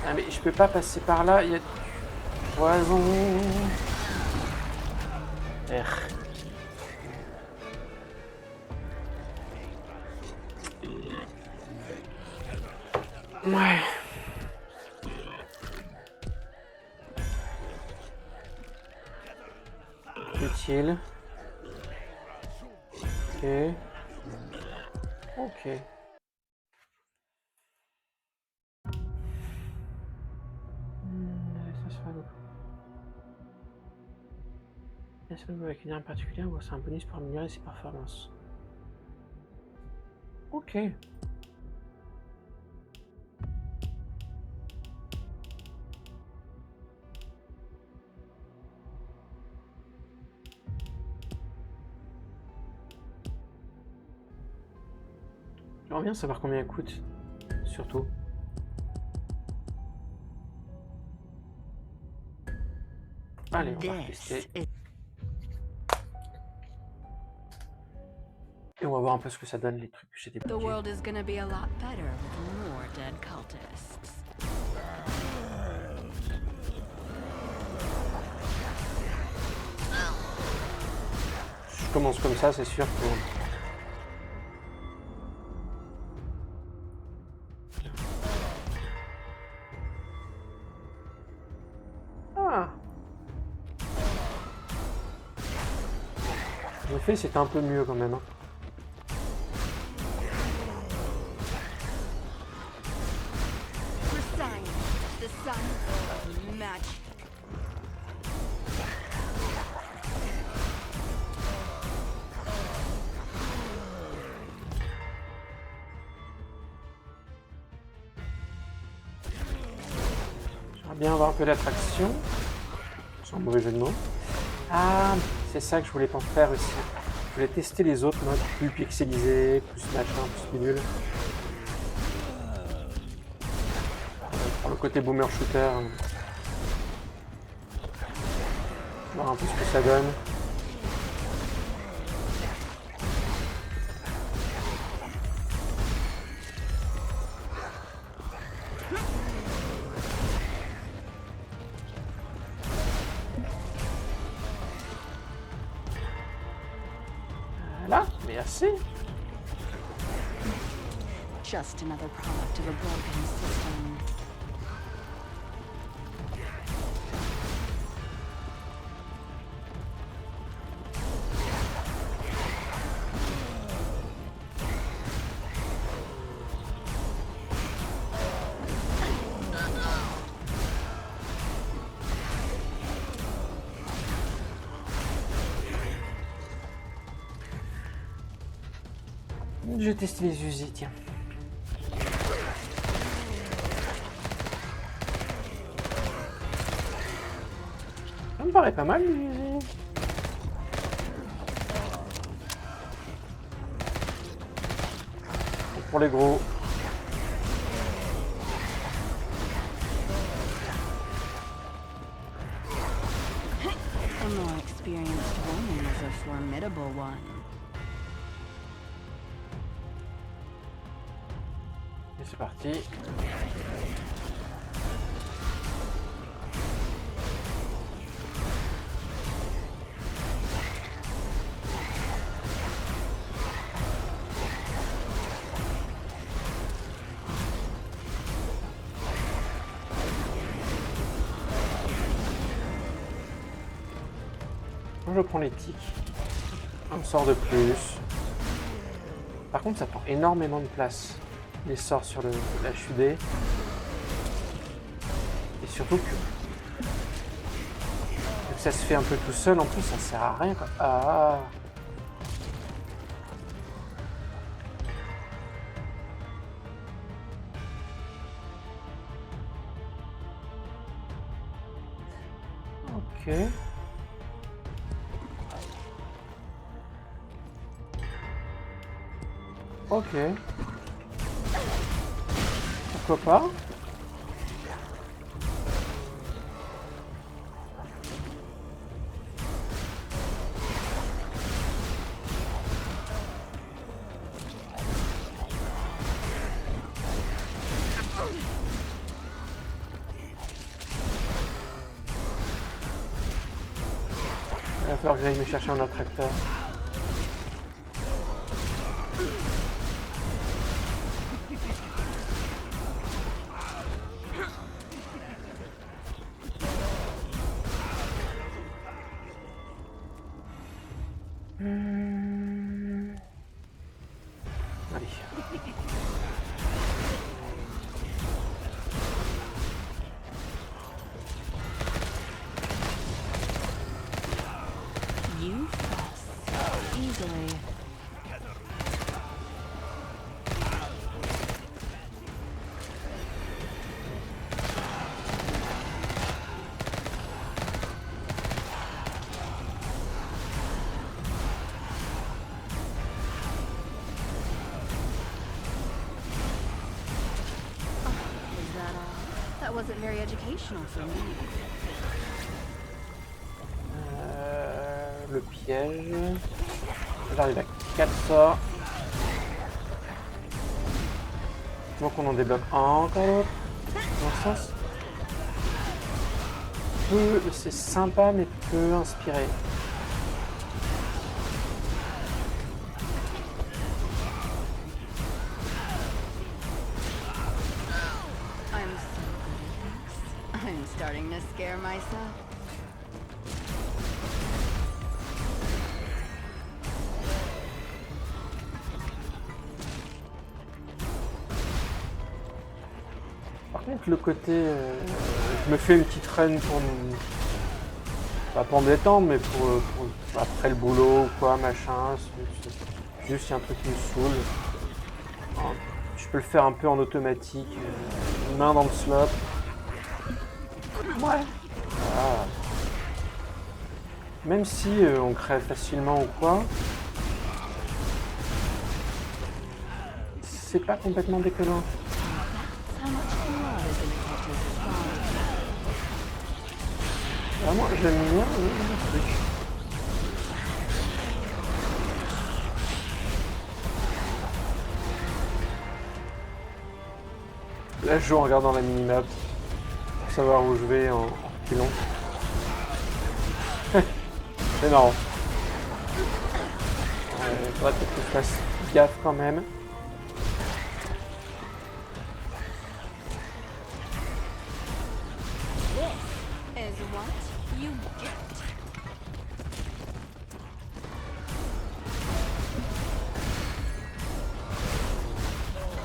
Ah mais je peux pas passer par là, il y a du poison. R. Ouais. Utile. Ok. Ok. Ça sera donc. Est-ce que avec une arme particulière ou c'est un bonus pour améliorer ses performances? Ok. J'aimerais bien savoir combien elle coûte, surtout. Allez, on va tester. Et on va voir un peu ce que ça donne, les trucs que j'ai The débloqués. world is gonna be a lot better with more dead cultists. Je commence comme ça, c'est sûr que... Ah! En effet, c'était un peu mieux quand même. Hein. For science, the science of magic. J'aimerais bien avoir un peu d'attraction. Sans mauvais jeu de mots. Ah, c'est ça que je voulais pas faire aussi. Je voulais tester les autres modes plus pixelisés, plus machin, plus bidule. Pour le côté boomer shooter. Voir un peu ce que ça donne. Voilà, merci. Just another product of a broken system. Je vais tester les usines, tiens. Ça me paraît pas mal, les usines. Pour les gros. A more experienced woman is a formidable one. Et c'est parti. Moi, je prends les tics. Un sort de plus. Par contre, ça prend énormément de place. Les sorts sur la HUD. Et surtout que ça se fait un peu tout seul, en plus ça sert à rien quoi. Ah. Ok. Ok. Pourquoi pas? Il va falloir que j'aille me chercher un attracteur. Allez. You fall so easily. Is that all? That wasn't very educational for me. Le piège. J'arrive à 4 sorts. Donc on en débloque encore l'autre. Dans le sens. C'est sympa mais peu inspiré. I'm so good at this. I'm starting to scare myself. Par contre, le côté, je me fais une petite run pour pas pour me détendre, mais pour après le boulot ou quoi, machin. Juste si un truc qui me saoule. Alors, je peux le faire un peu en automatique, une main dans le slot. Ouais. Voilà. Même si on crève facilement ou quoi, c'est pas complètement déconnant. How much blood is in Tetris' body? Ah, moi j'aime bien le truc. Là je joue en regardant la minimap pour savoir où je vais en reculant. C'est marrant. Faudrait peut-être que je fasse gaffe quand même. Is what you get.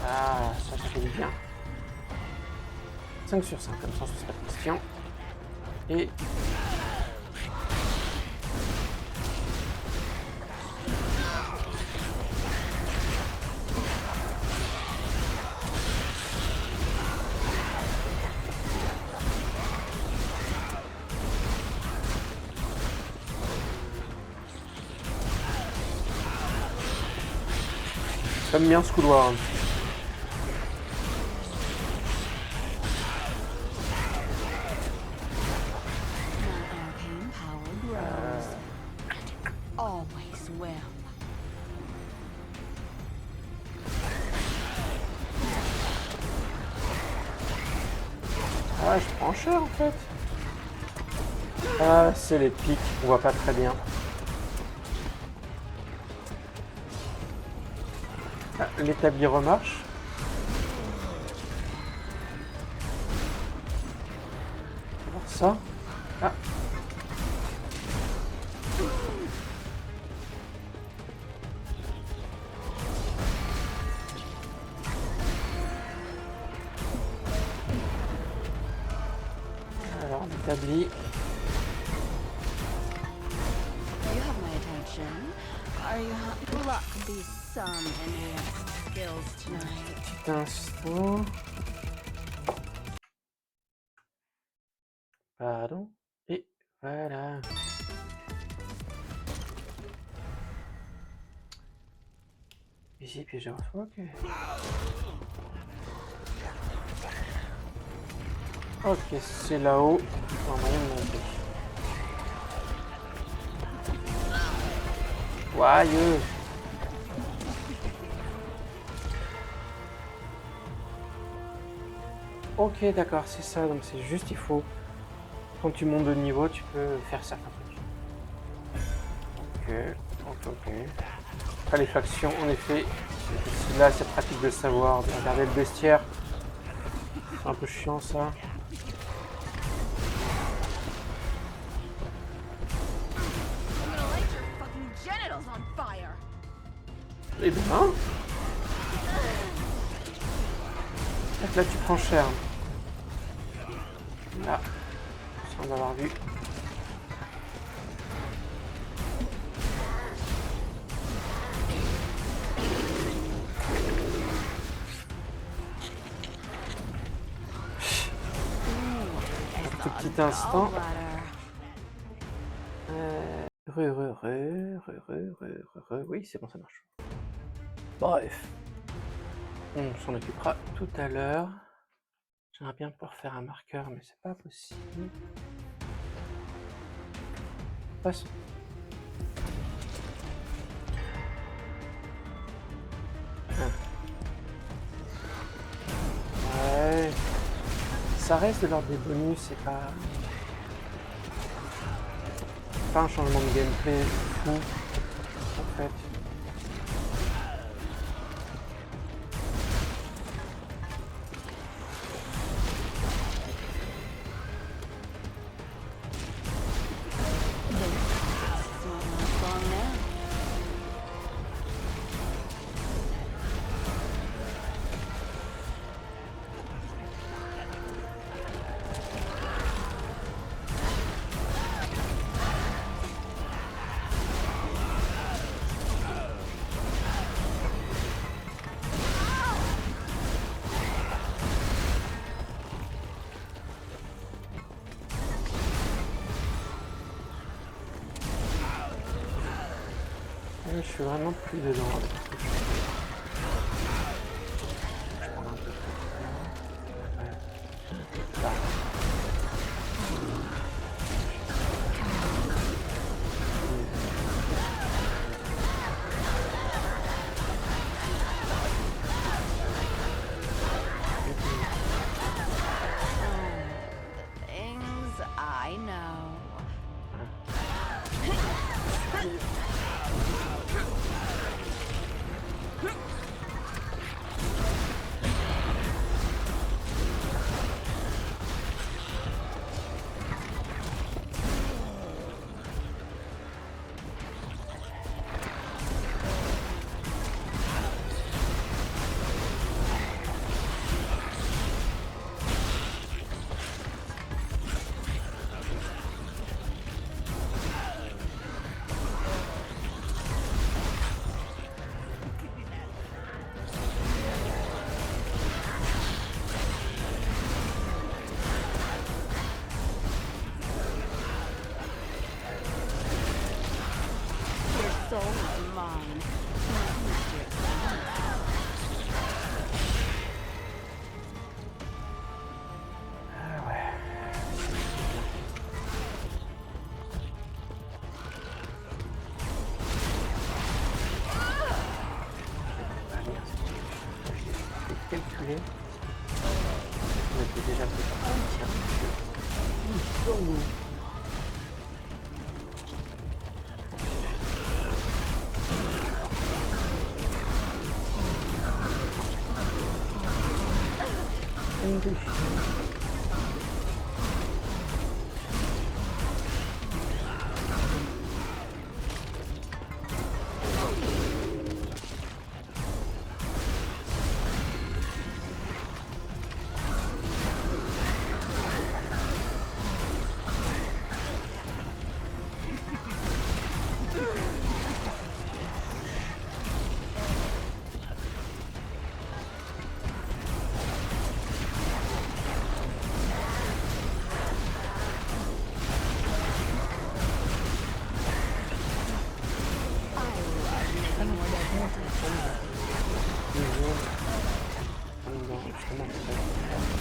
Ah, ça fait du bien. 5 sur 5, comme ça on se pose pas de questions. Et... J'aime bien ce couloir. My arcane power grows. Always will. Ah, je prends cher en fait. Ah, c'est les pics, on voit pas très bien. Ah, l'établi remarche. On va voir ça. Ah. Alors, l'établi. You have my attention. Are you happy? Luck be some enhanced skills tonight. Petit instant. Pardon. Et Voilà. Ici, piégeur. Ok. Ok, c'est là-haut. On va rien monter. Joyeux. Ok, d'accord, c'est ça. Donc c'est juste, il faut... Quand tu montes de niveau, tu peux faire certains trucs. Ok. Après les factions, en effet, là c'est pratique de savoir, de regarder le bestiaire. C'est un peu chiant ça. I'm gonna light your fucking genitals on fire. Eh bien, là tu prends cher. Là, sans avoir vu. Un tout petit instant. Oui, c'est bon, ça marche. Bref. On s'en occupera tout à l'heure. J'aimerais bien pouvoir faire un marqueur, mais c'est pas possible. Passons. Ouais. Ça reste de l'ordre des bonus, c'est pas un changement de gameplay fou, en fait. Je suis vraiment plus dedans avec ce que je fais. Je prends un peu de temps. Ouais. Là. The things I know. Soul is mine. Ah ouais. J'ai calculé. On était déjà préparé.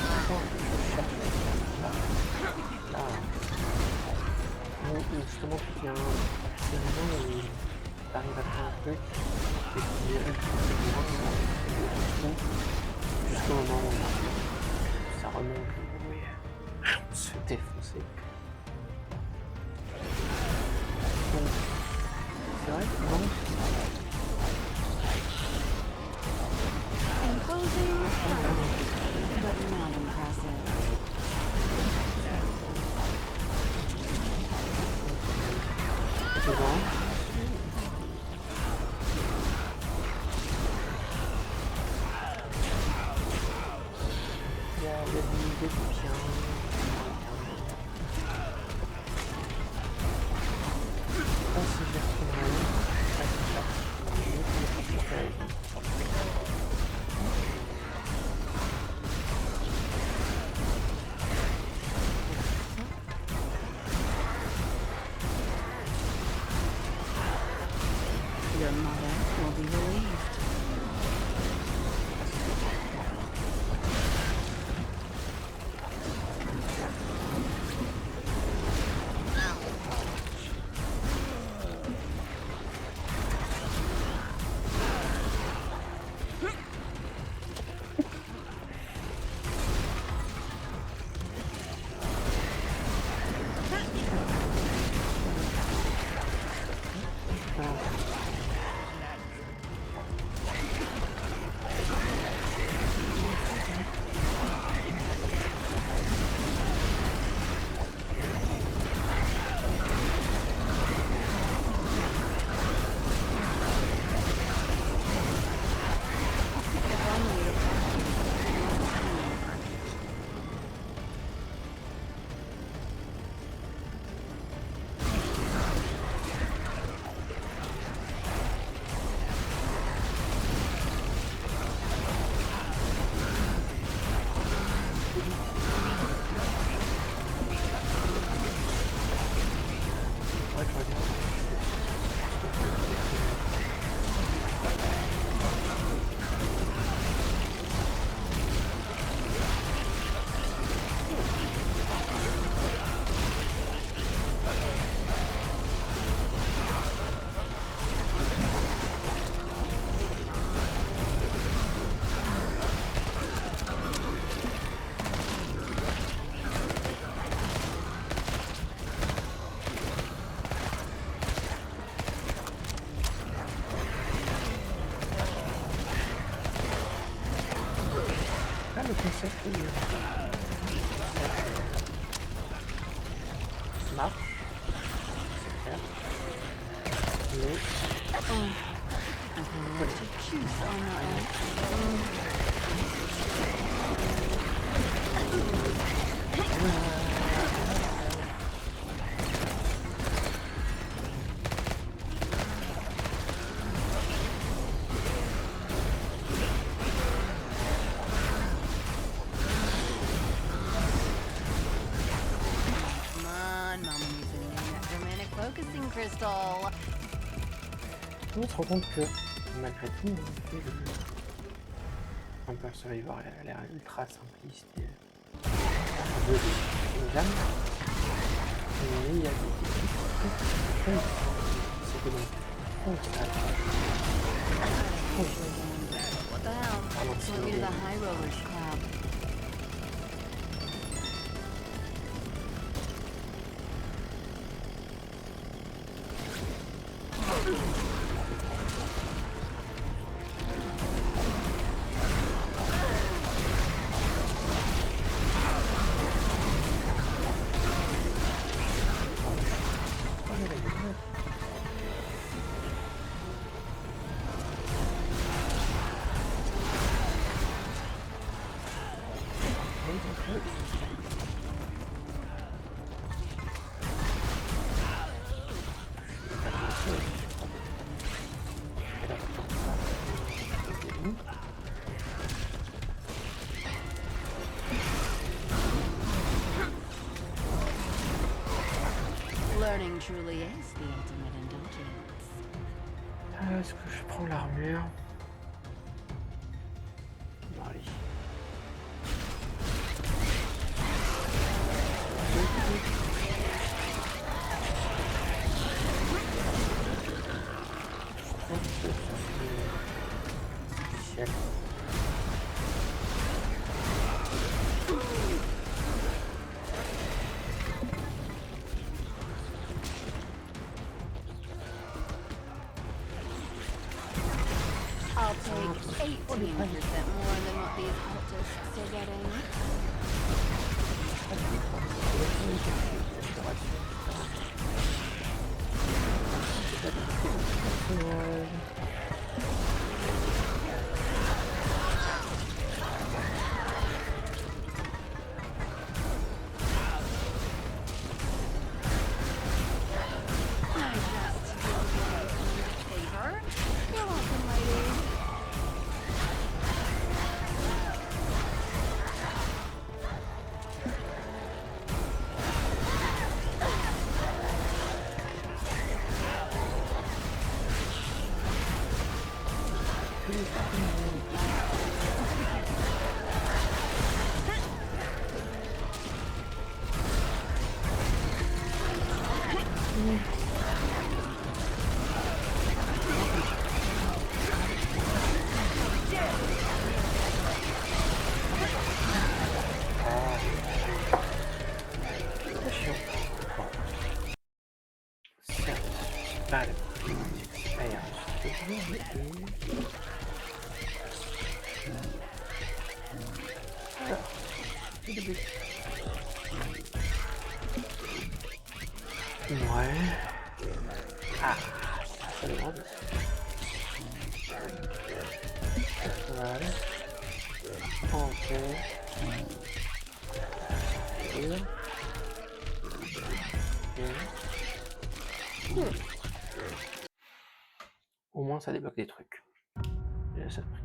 Attends, je cherche là. Où justement tu tiens un moment où t'arrives à faire un truc et qui est jusqu'au moment où ça remonte, on se fait défoncer. Donc, c'est vrai que bon, Imposing, but not impressive. souvent, il y a des chiens. Je pense que je les retrouverai. Your mother will be relieved. Le concept marche, c'est clair, mais I can look to choose on that one. Come on, Mama needs a new necromantic focusing crystal. on se rend compte que malgré tout, un peu Survivor a l'air ultra simpliste et un peu gamme, mais il y a des trucs c'est que donc What the hell? Want me to the High Rollers Club. Learning truly is the ultimate indulgence. Est-ce que je prends l'armure? Bon, allez. C'est le but. Ouais. Ah, ça demande. Voilà. Ok. Au moins ça débloque des trucs. Et ça prix.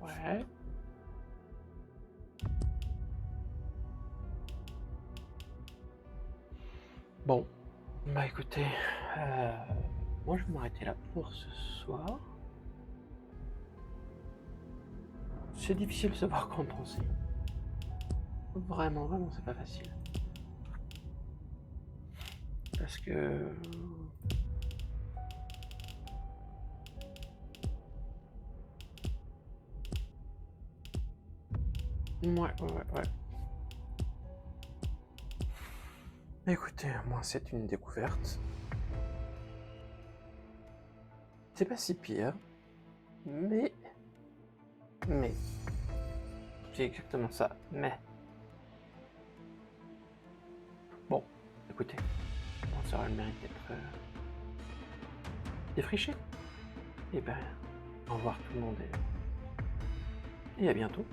Ouais. Bon. Bah écoutez, moi je vais m'arrêter là pour ce soir. C'est difficile de savoir quoi en penser. Vraiment, c'est pas facile. Parce que... Ouais. Écoutez, moi c'est une découverte. C'est pas si pire. Mais... C'est exactement ça. Mais... Bon, écoutez. Ça aura le mérite d'être... défriché. Et ben... Au revoir tout le monde et à bientôt.